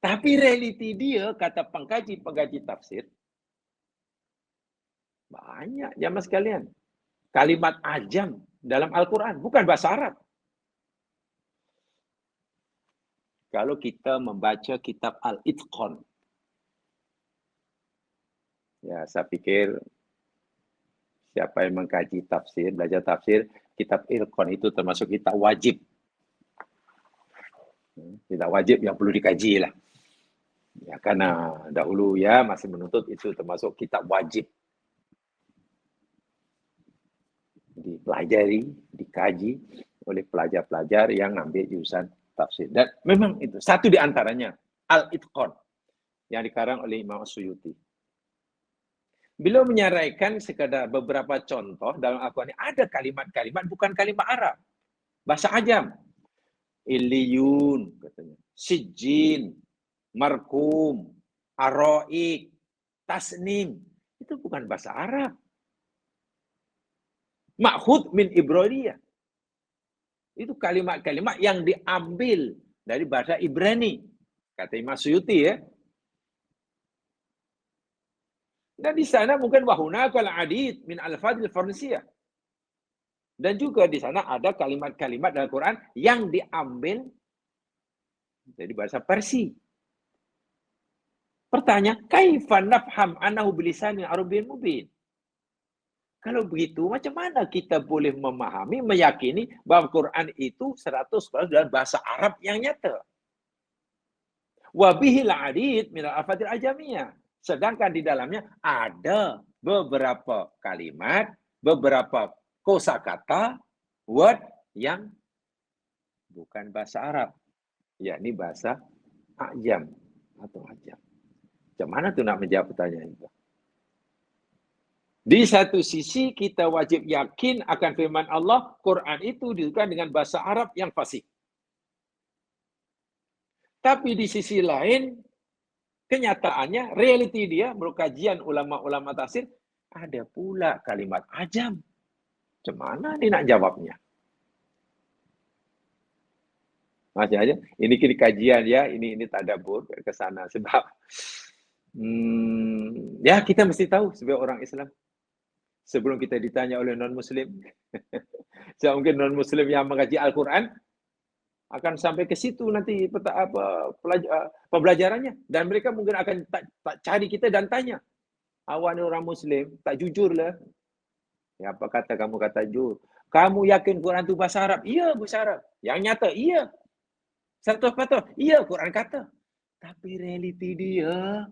Tapi realiti dia, kata pengkaji tafsir, banyak jamaah sekalian. Kalimat ajam dalam Al-Quran, bukan bahasa Arab. Kalau kita membaca kitab Al-Itqan, ya saya pikir siapa yang mengkaji tafsir, belajar tafsir, kitab Itqan itu termasuk kitab wajib Tidak wajib yang perlu dikaji lah. Ya, karena dahulu ya masih menuntut itu termasuk kitab wajib. Dipelajari, dikaji oleh pelajar-pelajar yang ngambil jurusan tafsir. Dan memang itu satu di antaranya Al-Itqan yang dikarang oleh Imam Suyuti. Beliau menyaraikan sekadar beberapa contoh dalam Al-Quran. Ada kalimat-kalimat bukan kalimat Arab, bahasa Ajam. Illiyun katanya, Sijjin, Markum, Aroik, Tasnim. Itu bukan bahasa Arab. Ma'khud min Ibraniyah. Itu kalimat-kalimat yang diambil dari bahasa Ibrani. Kata Imam Suyuti ya. Dan di sana mungkin wahunakal adid min al-fadil farnsiyah. Dan juga di sana ada kalimat-kalimat dalam Quran yang diambil dari bahasa Persia. Pertanyaan, kaifa nafham annahu bilisanin arabiyyin mubin? Kalau begitu, macam mana kita boleh memahami, meyakini bahwa Quran itu 100% dalam bahasa Arab yang nyata? Wa bihil adid min al-alfadil ajamiyah. Sedangkan di dalamnya ada beberapa kalimat, beberapa kosakata, word yang bukan bahasa Arab, yakni bahasa Ajam atau Ajam. Macam mana tuh nak menjawab pertanyaan itu? Di satu sisi kita wajib yakin akan firman Allah, Quran itu dituliskan dengan bahasa Arab yang fasih. Tapi di sisi lain, kenyataannya, realiti dia, menurut kajian ulama-ulama tafsir, ada pula kalimat Ajam. Macam mana dia nak jawabnya? Masih aja, ini kini kajian ya, ini tadabbur ke sana sebab ya kita mesti tahu sebagai orang Islam. Sebelum kita ditanya oleh non-Muslim. Sebab mungkin non-Muslim yang mengaji Al-Quran akan sampai ke situ nanti pembelajarannya. Dan mereka mungkin akan tak cari kita dan tanya. Awak ni orang Muslim, tak jujur lah. Ya, apa kata kamu kata jujur? Kamu yakin Quran itu bahasa Arab? Iya, bahasa Arab. Yang nyata, iya. 100%, iya Quran kata. Tapi realiti dia,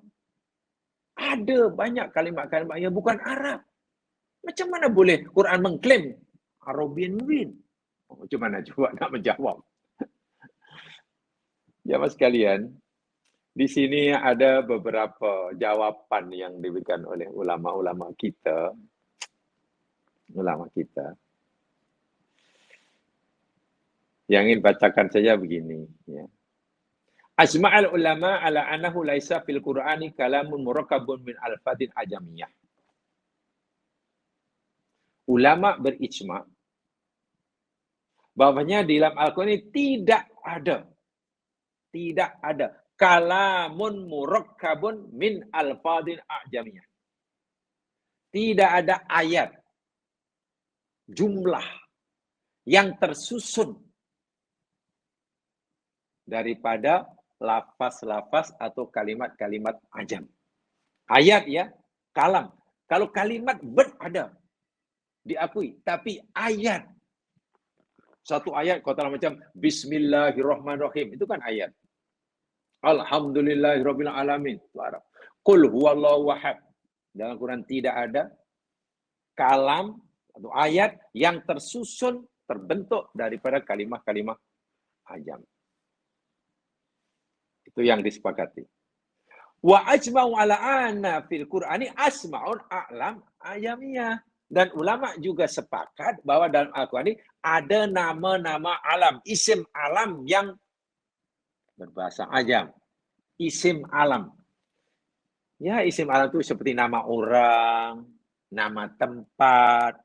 ada banyak kalimat-kalimat yang bukan Arab. Macam mana boleh Quran mengklaim Arabiyyin mubin? Macam mana cuba nak menjawab? Jamaah sekalian, di sini ada beberapa jawapan yang diberikan oleh ulama-ulama kita. Yang ingin bacakan saja begini. Ya. Ajma'al ulama ala annahu laisa fil Qur'ani kalamun murakkabun min alfadin ajamiyah. Ulama berijma' bahwanya di dalam Al-Quran ini tidak ada kalamun murakkabun min alfadin ajamiyah. Tidak ada ayat jumlah yang tersusun daripada lafaz-lafaz atau kalimat-kalimat ajam. Ayat ya, kalam. Kalau kalimat ada, diakui. Tapi ayat, satu ayat kata macam Bismillahirrahmanirrahim, itu kan ayat. Alhamdulillahirabbil alamin, itu Arab. Qul huwallahu ahad. Dalam Quran tidak ada kalam atau ayat yang tersusun, terbentuk daripada kalimat-kalimat ajam. Itu yang disepakati. Wa ajma'u ala anna fil Qur'ani asma'un a'lam ajamiyah. Dan ulama juga sepakat bahwa dalam Al-Quran ini ada nama-nama alam, isim alam yang berbahasa ajam. Isim alam. Ya, isim alam itu seperti nama orang, nama tempat,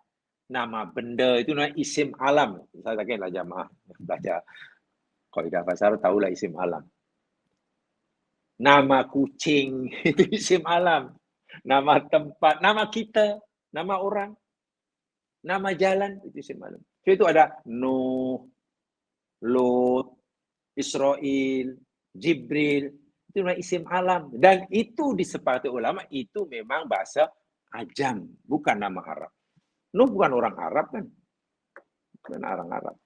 nama benda, itu namanya isim alam. Saya yakin lah jamaah belajar kaidah bahasa Arab tahulah isim alam. Nama kucing, itu isim alam. Nama tempat, nama kita, nama orang, nama jalan, itu isim alam. So, itu ada Nuh, Lut, Israel, Jibril, itu namanya isim alam. Dan itu disepakati ulama, itu memang bahasa ajam, bukan nama Arab. Nuh bukan orang Arab kan? Bukan orang Arab.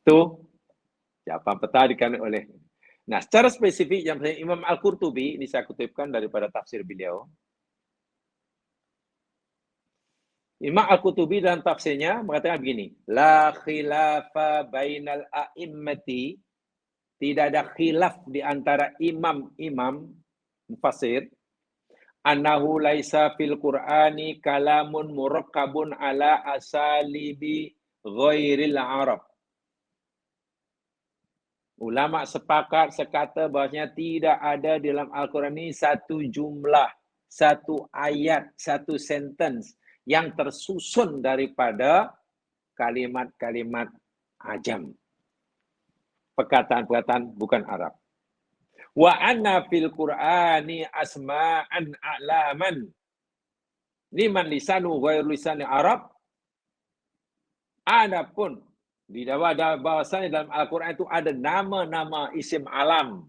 Tuh. Jawapan pertama oleh. Nah, secara spesifik yang Imam Al-Qurtubi, ini saya kutipkan daripada tafsir beliau. Imam Al-Qurtubi dalam tafsirnya mengatakan begini, la khilafa bainal a'immati, tidak ada khilaf di antara imam-imam mufassir, annahu laisa fil Qur'ani kalamun murakkabun ala asalibi ghairil Arab. Ulama sepakat sekata bahasanya tidak ada dalam Al-Quran ini satu jumlah, satu ayat, satu sentence yang tersusun daripada kalimat-kalimat ajam. Perkataan-perkataan bukan Arab. Wa anna fil Qur'ani asma'an a'laman liman lisanu ghairu lisani Arab. Adapun di dalam bahasanya dalam Al-Quran itu ada nama-nama isim alam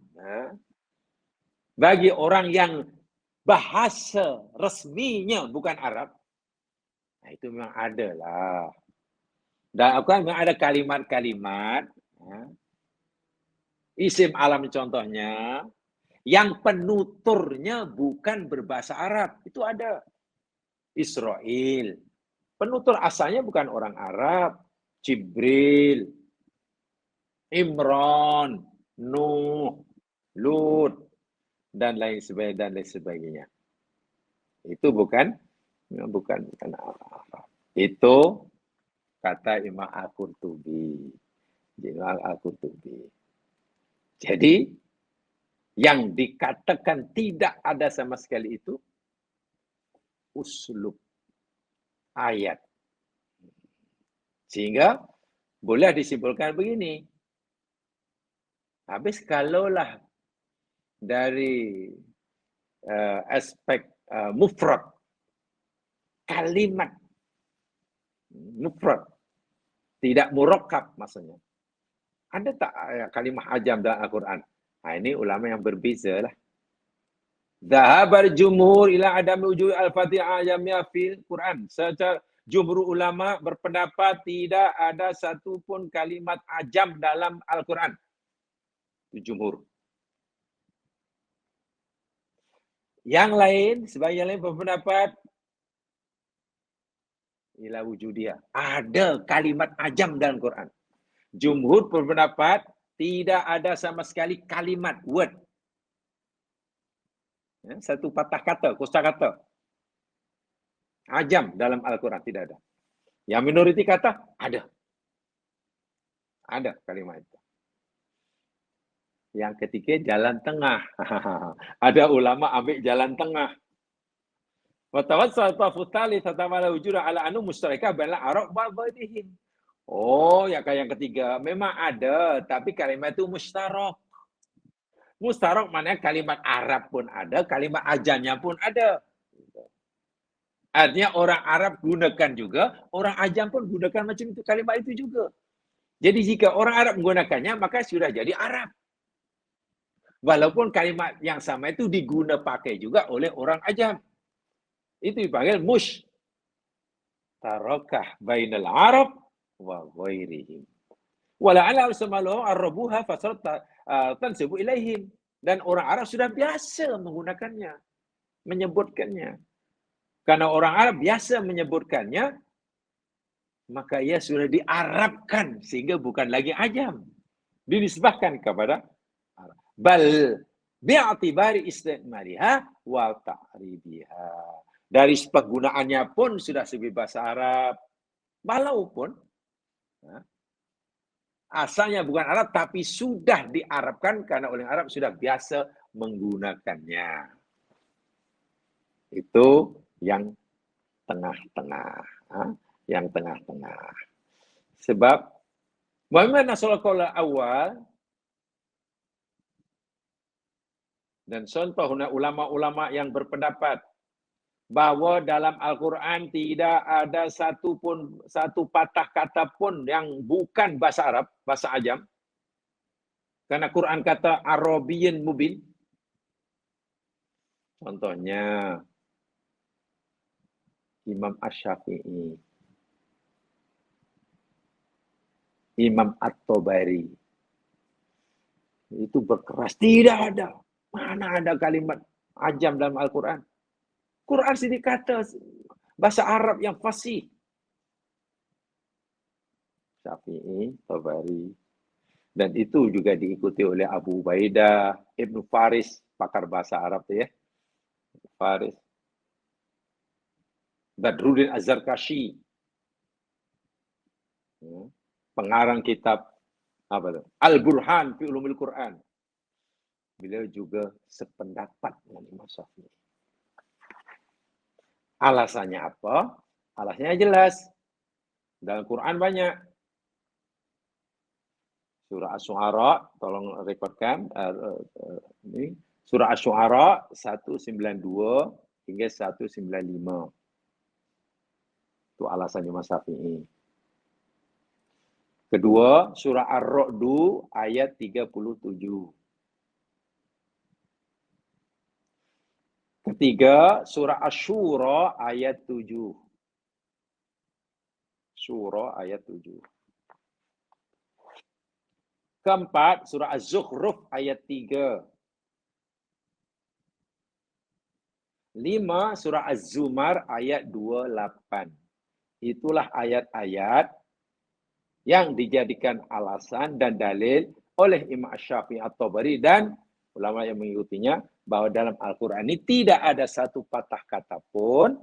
bagi orang yang bahasa resminya bukan Arab. Nah, itu memang ada lah. Dan Al-Quran memang ada kalimat-kalimat isim alam contohnya yang penuturnya bukan berbahasa Arab. Itu ada. Israel. Penutur asalnya bukan orang Arab. Jibril, Imran, Nuh, Lut, dan lain sebagainya. Itu bukan Arab. Itu kata Imam Al-Qurtubi. Jadi yang dikatakan tidak ada sama sekali itu uslub ayat. Sehingga boleh disimpulkan begini. Habis kalaulah dari aspek mufrad, kalimat mufrad, tidak murakkab maksudnya. Ada tak kalimat ajam dalam Al-Quran? Nah, ini ulama yang berbeza lah. Dhahabar jumhur ila adam wujud al-fatihah ajamnya fil Quran. Secara jumhur ulama berpendapat tidak ada satupun kalimat ajam dalam Al-Quran. Itu jumhur. Yang lain, sebagian lain berpendapat ila wujudiha. Ada kalimat ajam dalam Quran. Jumhur berpendapat tidak ada sama sekali kalimat, word. Satu patah kata, kosakata. Ajam dalam Al-Quran, tidak ada. Yang minoriti kata, ada. Ada kalimat itu. Yang ketiga, jalan tengah. Ada ulama ambil jalan tengah. Watawassal tafutali tatamala wujuda ala anu mustarika bainal Arab wa ghairihim. Oh, ya kayak yang ketiga, memang ada, tapi kalimat itu mustarak. Mustarak maknanya kalimat Arab pun ada, kalimat ajamnya pun ada. Artinya orang Arab gunakan juga, orang ajam pun gunakan macam itu, kalimat itu juga. Jadi jika orang Arab menggunakannya, maka sudah jadi Arab. Walaupun kalimat yang sama itu digunakan pakai juga oleh orang ajam. Itu dipanggil mushtarakah bainal Arab wa ghairihim. Wala'ala al-samalu ar-rabuha fasarat tansibu ilaihim. Dan orang Arab sudah biasa menggunakannya, menyebutkannya. Karena orang Arab biasa menyebutkannya, maka ia sudah diarabkan sehingga bukan lagi ajam. Dinisbahkan kepada Arab. Bal bi'atibari istimaliha wa ta'ribiha. Dari penggunaannya pun sudah sebagai bahasa Arab. Walaupun asalnya bukan Arab, tapi sudah diarabkan karena orang Arab sudah biasa menggunakannya. Itu yang tengah-tengah. Yang tengah-tengah. Sebab, Muhammad Nasrullah awal, dan contoh ulama-ulama yang berpendapat bahwa dalam Al-Quran tidak ada satu patah kata pun yang bukan bahasa Arab, bahasa ajam. Karena Quran kata Arabiyyin mubin. Contohnya Imam Asy-Syafi'i, Imam At-Tabari, Itu berkeras. Tidak ada. Mana ada kalimat ajam dalam Al-Quran? Quran sini kata bahasa Arab yang fasih. Syafi'i, Tabari. Dan itu juga diikuti oleh Abu Ubaidah, Ibnu Faris, pakar bahasa Arab ya. Faris. Badruddin Az-Zarkashi. Pengarang kitab apa itu? Al-Burhan fi Ulumul Quran. Beliau juga sependapat dengan Imam Syafi'i. Alasannya apa? Alasannya jelas. Dalam Quran banyak. Surah Asy-Syu'ara, tolong rekodkan. Ini Surah Asy-Syu'ara 192 hingga 195. Itu alasannya Imam Syafi'i. Kedua, Surah Ar-Ra'du ayat 37. Ketiga, Surah Asy-Syura ayat 7. Surah ayat 7. Keempat, Surah Az-Zukhruf ayat 3. 5, Surah Az-Zumar ayat 28. Itulah ayat-ayat yang dijadikan alasan dan dalil oleh Imam Syafi'i At-Tabari dan ulama yang mengikutinya bahwa dalam Al-Quran ini tidak ada satu patah kata pun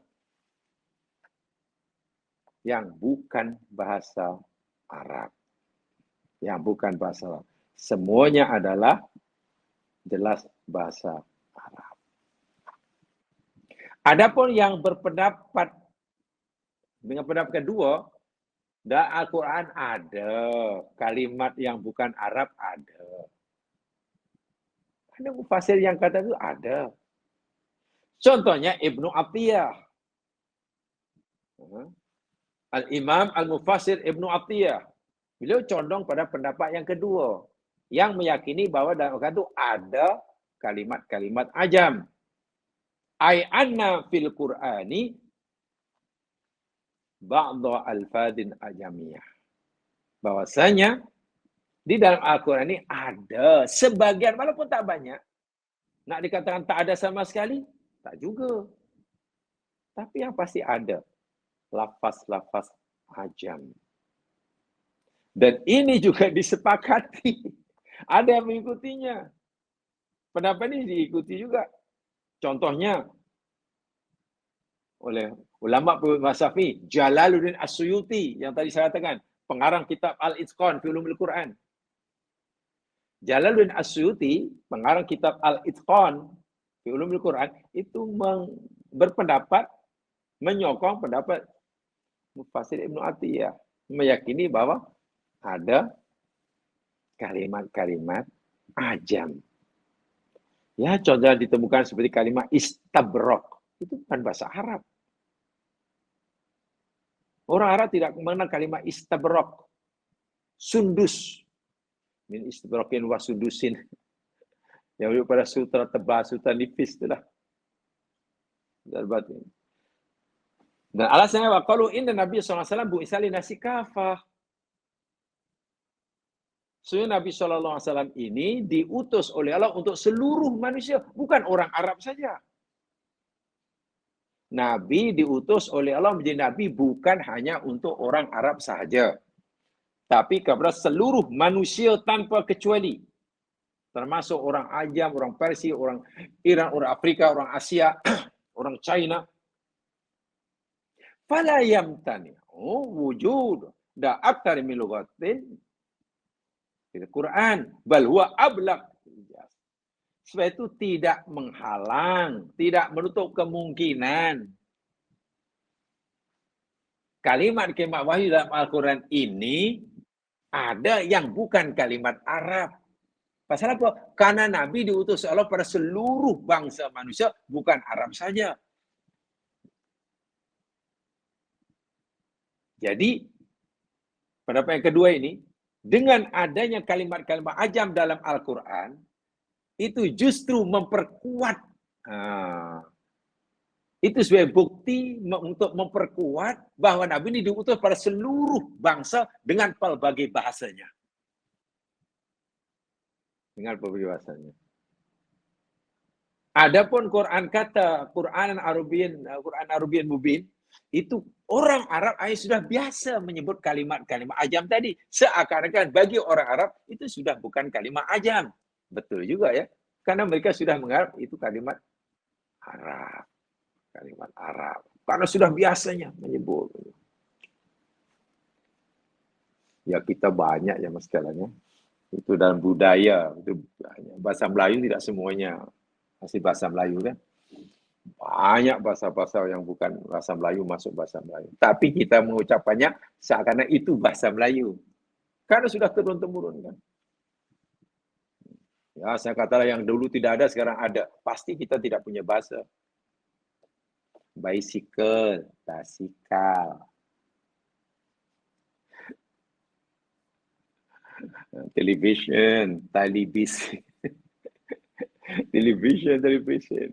yang bukan bahasa Arab. Yang bukan bahasa Arab. Semuanya adalah jelas bahasa Arab. Adapun yang berpendapat dengan pendapat kedua, dalam Al-Quran ada kalimat yang bukan Arab ada. Ada mufasir yang kata itu ada. Contohnya Ibnu Athiyah. Al-Imam Al-Mufasir Ibnu Athiyah. Beliau condong pada pendapat yang kedua. Yang meyakini bahwa dalam Al-Quran itu ada kalimat-kalimat ajam. Ai anna fil Qur'ani ba'dha alfadhin ajamiyah. Bahwasanya di dalam Al-Quran ini ada sebagian, walaupun tak banyak. Nak dikatakan tak ada sama sekali? Tak juga. Tapi yang pasti ada lafaz-lafaz ajam. Dan ini juga disepakati. Ada yang mengikutinya. Pendapat ini diikuti juga. Contohnya oleh ulama Syafi'i, Jalaluddin As-Suyuti yang tadi saya katakan, pengarang kitab Al-Itqan fi Ulumul Quran. Jalaluddin As-Suyuti, pengarang kitab Al-Itqan fi Ulumul Quran, itu berpendapat, menyokong pendapat Mufasir Ibnu Athiyah, meyakini bahwa ada kalimat-kalimat ajam. Ya, contoh ditemukan seperti kalimat istabrok. Itu bukan bahasa Arab. Orang Arab tidak mengenal kalimat istabrok. Sundus. Min istabrokin wa sundusin. Yang pada sutra tebal, sutra nipis. Itulah. Dan alasannya, kalau inna Nabi SAW bu'isa linasi kafah. Nabi SAW ini diutus oleh Allah untuk seluruh manusia, bukan orang Arab saja. Nabi diutus oleh Allah menjadi Nabi bukan hanya untuk orang Arab sahaja, tapi kepada seluruh manusia tanpa kecuali. Termasuk orang Ajam, orang Persia, orang Iran, orang Afrika, orang Asia, orang China. Fala yamtani'u wujud da'aktar min lughatin Al-Quran, bal huwa ablaq. Sebab itu tidak menghalang, tidak menutup kemungkinan kalimat-kalimat wahyu dalam Al-Quran ini ada yang bukan kalimat Arab. Pasal apa? Karena Nabi diutus Allah pada seluruh bangsa manusia, bukan Arab saja. Jadi, pendapat yang kedua ini, dengan adanya kalimat-kalimat ajam dalam Al-Quran, itu justru memperkuat. Itu sebagai bukti untuk memperkuat bahwa Nabi ini diutus pada seluruh bangsa dengan pelbagai bahasanya. dengan perbebasannya. Adapun Quran kata Quran Arabian Mubin, itu orang Arab sudah biasa menyebut kalimat-kalimat ajam tadi. Seakan-akan bagi orang Arab itu sudah bukan kalimat ajam. Betul juga ya. Karena mereka sudah menganggap itu kalimat Arab. Kalimat Arab. Karena sudah biasanya menyebut. Ya kita banyak ya mas sekalian. Itu dalam budaya. Itu bahasa Melayu tidak semuanya masih bahasa Melayu kan. Banyak bahasa-bahasa yang bukan bahasa Melayu masuk bahasa Melayu. Tapi kita mengucapkannya seakan-akan itu bahasa Melayu. Karena sudah turun-temurun kan. Ya, saya katalah yang dulu tidak ada, sekarang ada. Pasti kita tidak punya bahasa. Bicycle, basikal. Television, televisi. Television.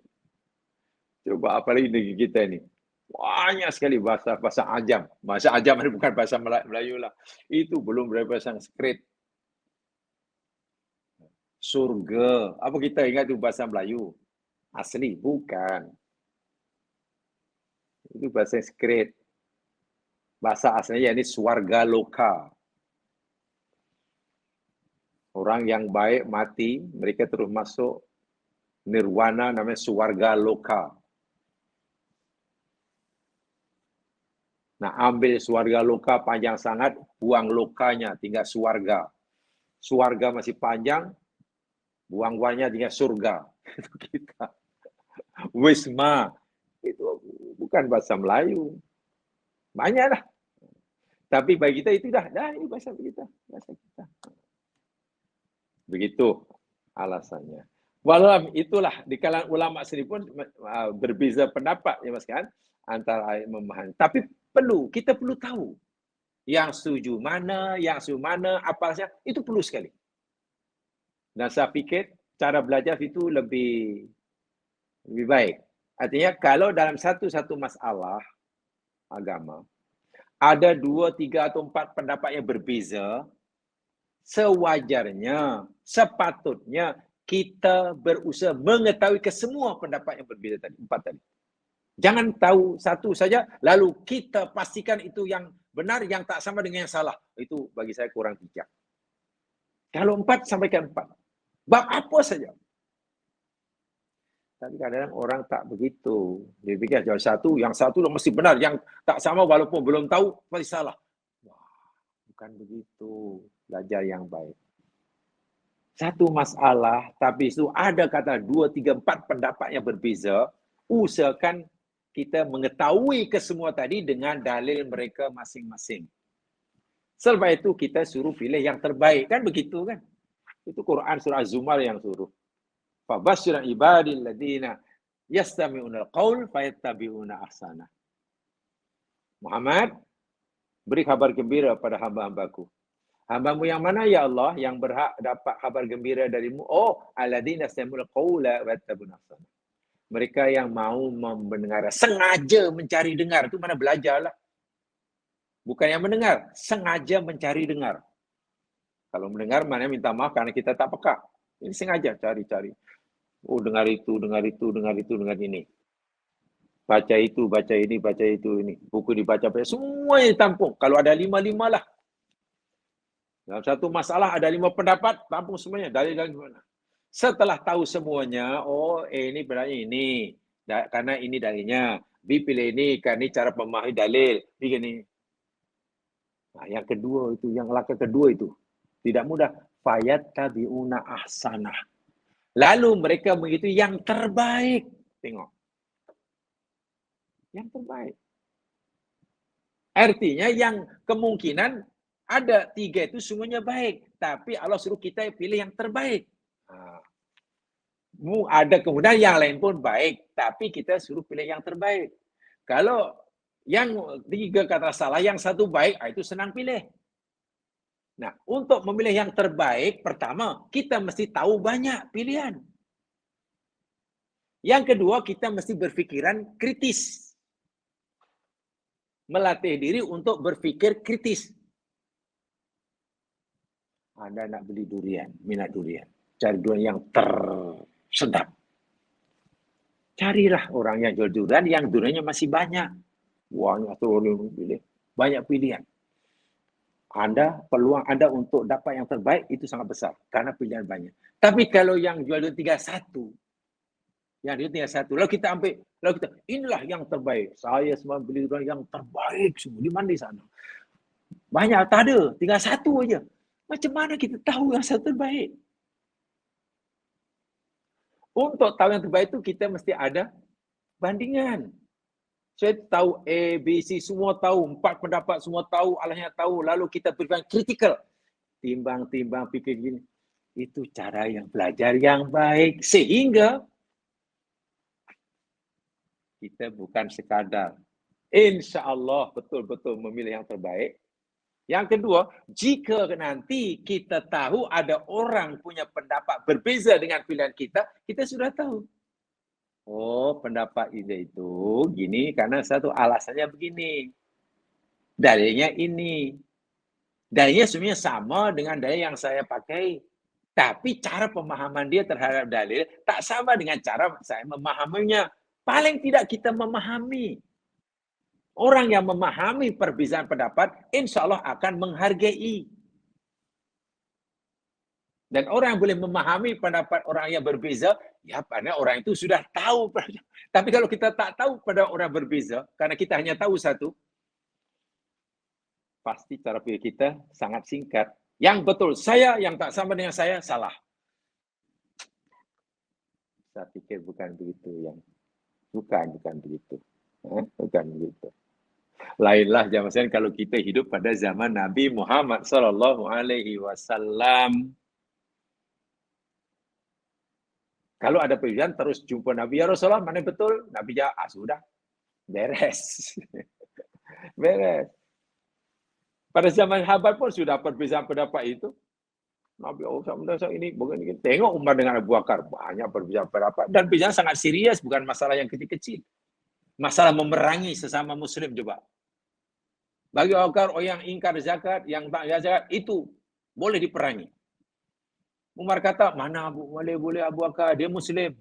Coba apa lagi negeri kita ni? Banyak sekali bahasa ajam. Bahasa ajam ini bukan bahasa Melayu lah. Itu belum berbahasa Sanskrit. Surga. Apa kita ingat itu bahasa Melayu? Asli, bukan. Itu bahasa Sanskrit. Bahasa aslinya ini swarga loka. Orang yang baik mati, mereka terus masuk nirwana namanya swarga loka. Nah, ambil swarga loka panjang sangat, buang lokanya, tinggal swarga. Swarga masih panjang, buang wanya tinggal surga. Itu kita. Wisma. Itu bukan bahasa Melayu. Banyak lah. Tapi bagi kita itu dah ini bahasa kita. Bahasa kita. Begitu alasannya. Walau itulah di kalangan ulama sendiri pun berbeza pendapat ya mas kan antara memahami. Tapi kita perlu tahu yang setuju mana, apa saja itu perlu sekali. Dan saya pikir cara belajar itu lebih baik. Artinya kalau dalam satu masalah agama ada 2, 3 atau 4 pendapat yang berbeza, sewajarnya, sepatutnya kita berusaha mengetahui kesemua pendapat yang berbeza tadi, 4 tadi. Jangan tahu satu saja, lalu kita pastikan itu yang benar, yang tak sama dengan yang salah. Itu bagi saya kurang bijak. Kalau 4, sampaikan 4. Bab apa saja. Tapi kadang-kadang orang tak begitu. Dia pikir yang satu mesti benar, yang tak sama walaupun belum tahu, pasti salah. Wah, bukan begitu. Belajar yang baik. Satu masalah, tapi itu ada kata 2, 3, 4 pendapat yang berbeza, usahakan kita mengetahui kesemua tadi dengan dalil mereka masing-masing. Selepas itu kita suruh pilih yang terbaik. Kan begitu kan? Itu Quran surah Az-Zumar yang suruh. Fabashshir ibadil ladina yastami'unal qaul fayattabi'una ahsana. Muhammad, beri kabar gembira pada hamba-hambaku. Hambamu yang mana ya Allah yang berhak dapat kabar gembira darimu? Oh, alladzina yastami'unal qaula fayattabi'una ahsana. Mereka yang mau mendengar, sengaja mencari dengar. Itu mana belajarlah. Bukan yang mendengar, sengaja mencari dengar. Kalau mendengar, mana minta maaf karena kita tak peka. Ini sengaja cari-cari. Oh, dengar itu, dengar ini. Baca itu, baca ini, baca itu, ini. Buku dibaca, semuanya ditampung. Kalau ada 5 lah. Dalam satu masalah ada 5 pendapat, tampung semuanya. Dalil-dalil mana. Setelah tahu semuanya, oh ini berarti ini. Karena ini dalilnya. B pilih ini, karena ini cara memahami dalil. Begini. Nah, yang kedua itu, yang langkah kedua itu. Tidak mudah. Fayattabi'una ahsanah. Lalu mereka begitu yang terbaik. Tengok. Yang terbaik. Artinya yang kemungkinan ada 3 itu semuanya baik. Tapi Allah suruh kita pilih yang terbaik. Ada kemudian yang lain pun baik. Tapi kita suruh pilih yang terbaik. Kalau yang 3 kata salah, yang 1 baik, itu senang pilih. Nah, untuk memilih yang terbaik, pertama, kita mesti tahu banyak pilihan. Yang kedua, kita mesti berpikiran kritis. Melatih diri untuk berpikir kritis. Anda nak beli durian, minat durian. cari durian yang tersedap. Carilah orang yang jual durian yang duriannya masih banyak. Banyak pilih, banyak pilihan. Peluang Anda untuk dapat yang terbaik itu sangat besar karena pilihan banyak. Tapi kalau yang jual durian 31, lalu kita ambil, lalu kita inilah yang terbaik. Saya semua beli durian yang terbaik semua. Di mana di sana? Banyak tak ada, tinggal satu aja. Macam mana kita tahu yang satu terbaik? Untuk tahu yang terbaik itu kita mesti ada bandingan. Saya tahu A, B, C, semua tahu. 4 pendapat semua tahu, alahnya tahu. Lalu kita berikan kritikal. Timbang-timbang, fikir gini. Itu cara yang belajar yang baik. Sehingga kita bukan sekadar insya-Allah betul-betul memilih yang terbaik. Yang kedua, jika nanti kita tahu ada orang punya pendapat berbeza dengan pilihan kita, kita sudah tahu. Oh, pendapat ini itu gini karena satu alasannya begini. Dalilnya ini. Dalilnya sebenarnya sama dengan dalil yang saya pakai. Tapi cara pemahaman dia terhadap dalil tak sama dengan cara saya memahaminya. Paling tidak kita memahami. Orang yang memahami perbedaan pendapat, insya Allah akan menghargai. Dan orang yang boleh memahami pendapat orang yang berbeza, ya karena orang itu sudah tahu. Tapi kalau kita tak tahu pada orang berbeza, karena kita hanya tahu satu, pasti cara pikir kita sangat singkat. Yang betul, saya yang tak sama dengan saya, salah. Saya pikir bukan begitu. Bukan begitu. Bukan begitu. Lainlah zaman sekarang kalau kita hidup pada zaman Nabi Muhammad sallallahu alaihi wasallam. Kalau ada perbedaan terus jumpa Nabi, ya Rasulullah, mana betul? Nabi jawab, sudah. Beres. Beres. Pada zaman sahabat pun sudah perbedaan pendapat itu. Nabi ini begini. Tengok Umar dengan Abu Bakar, banyak perbedaan pendapat dan perbedaan sangat serius, bukan masalah yang kecil-kecil. Masalah memerangi sesama muslim coba. Bagi orang yang ingkar zakat, yang tak zakat, itu boleh diperangi. Umar kata, mana boleh Abu Bakar, dia muslim.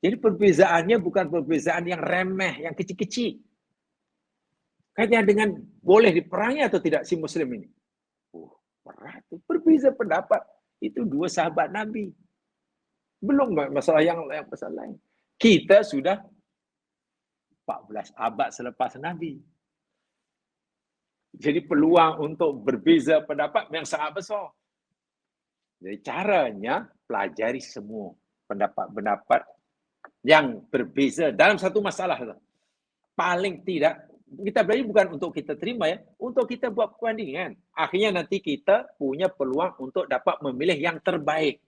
Jadi perbezaannya bukan perbezaan yang remeh, yang kecil-kecil. Kaitannya dengan boleh diperangi atau tidak si muslim ini. Berat. Berbeza pendapat. Itu dua sahabat Nabi. Belum masalah yang lain. Kita sudah 14 abad selepas Nabi. Jadi peluang untuk berbeza pendapat yang sangat besar. Jadi caranya pelajari semua pendapat-pendapat yang berbeza dalam satu masalah. Paling tidak, kita belajar bukan untuk kita terima ya, untuk kita buat perbandingan. Akhirnya nanti kita punya peluang untuk dapat memilih yang terbaik.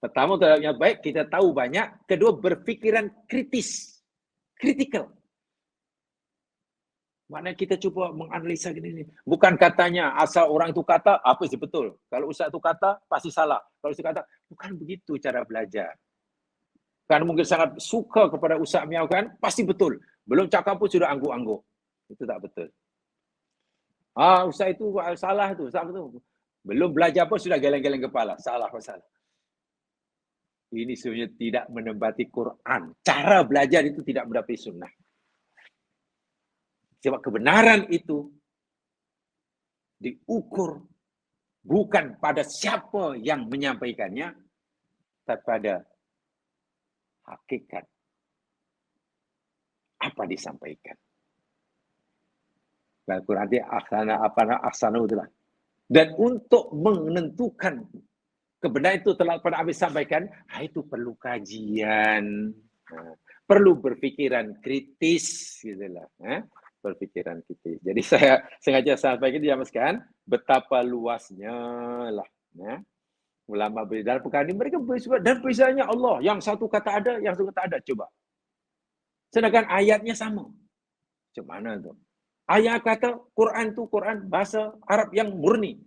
Pertama, yang baik, kita tahu banyak. Kedua, berpikiran kritis. Kritikal. Maknanya kita cuba menganalisa gini. Bukan katanya, asal orang itu kata, apa sih betul. Kalau ustaz itu kata, pasti salah. Kalau ustaz kata, bukan begitu cara belajar. Karena mungkin sangat suka kepada ustaz Miao kan, pasti betul. Belum cakap pun sudah angguk-angguk. Itu tak betul. Ustaz itu salah tu, ustaz itu. Belum belajar pun sudah geleng-geleng kepala. Salah. Ini sebenarnya tidak menempati Quran. Cara belajar itu tidak menempati sunnah. Sebab kebenaran itu diukur bukan pada siapa yang menyampaikannya, tapi pada hakikat apa disampaikan. Al-Quran itu aksana itulah. Dan untuk menentukan kebenaran itu telah pernah Abi sampaikan, itu perlu kajian, perlu berpikiran kritis, gitulah. Berpikiran kritis. Jadi saya sengaja sampaikan dijamaskan betapa luasnya lah. Ulama dalam perkara ini mereka bersifat dan perbezanya Allah. Yang satu kata ada, yang satu kata ada. Coba. Sedangkan ayatnya sama. Macam mana tu? Ayat kata Quran tu Quran bahasa Arab yang murni.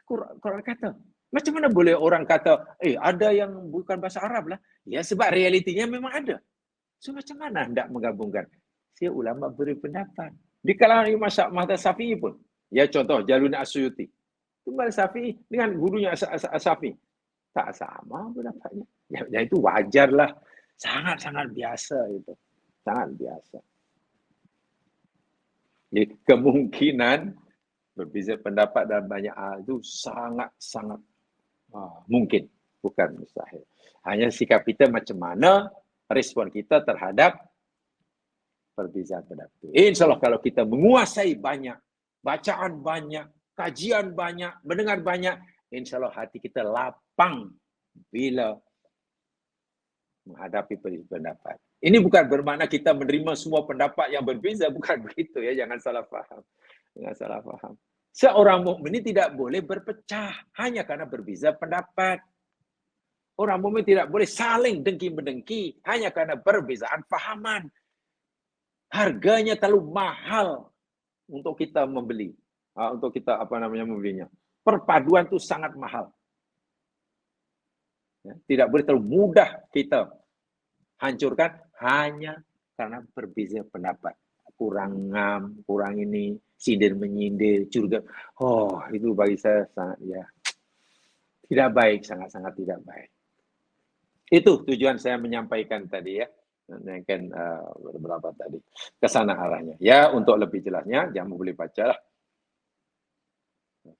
Quran kata. Macam mana boleh orang kata, ada yang bukan bahasa Arab lah. Ya sebab realitinya memang ada. So macam mana hendak menggabungkan? Si ulama beri pendapat. Di kalangan Imam Mazhab Syafi'i pun. Ya contoh Jalaluddin As-Suyuti. Imam Syafi'i dengan gurunya Syafi'i. Tak sama pendapatnya. Ya itu wajarlah. Sangat-sangat biasa itu. Sangat biasa. Jadi kemungkinan berbeza pendapat dalam banyak hal itu sangat-sangat mungkin. Bukan mustahil. Hanya sikap kita macam mana respon kita terhadap perbezaan pendapat itu. InsyaAllah kalau kita menguasai banyak, bacaan banyak, kajian banyak, mendengar banyak, InsyaAllah hati kita lapang bila menghadapi perbezaan pendapat. Ini bukan bermakna kita menerima semua pendapat yang berbeza, bukan begitu ya, jangan salah faham. Jangan salah faham. Seorang mukmin tidak boleh berpecah hanya karena berbeza pendapat. Orang mukmin tidak boleh saling dengki-mendengki hanya karena perbezaan fahaman. Harganya terlalu mahal untuk kita membeli, untuk kita membelinya. Perpaduan itu sangat mahal. Tidak boleh terlalu mudah kita hancurkan hanya karena berbeza pendapat. Kurang ngam, kurang ini, sindir menyindir, curiga. Oh, itu bagi saya sangat tidak baik, sangat-sangat tidak baik. Itu tujuan saya menyampaikan tadi ya. Menyampaikan beberapa tadi. Kesana arahnya. Ya, untuk lebih jelasnya, jangan boleh baca lah.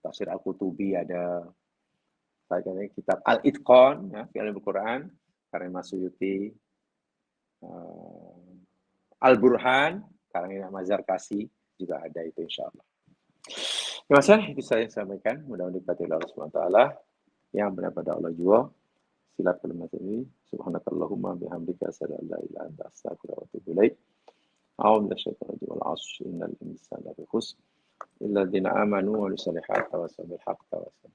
Tafsir Al-Qutubi ada. Kitab Al-Itqan, ya, fi Al-Quran, karya Mas Suyuti. Al-Burhan, karya Mazhar Kasi, juga ada itu insyaAllah. Terima kasih, itu saya sampaikan. Mudah-mudahan diberkati Allah SWT. Yang benar pada Allah juga. Silakan kalimat ini. Subhanakallahumma bihamdika asyhadu an la ilaha illa anta astaghfiruka wa atubu ilaik. A'udzu billahi minal asy innal insana lafi khusr illa alladziina aamanu wa amilus solihati wa tawasaw bil haqqi wa tawasaw bis sabr.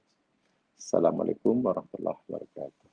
Assalamualaikum warahmatullahi wabarakatuh.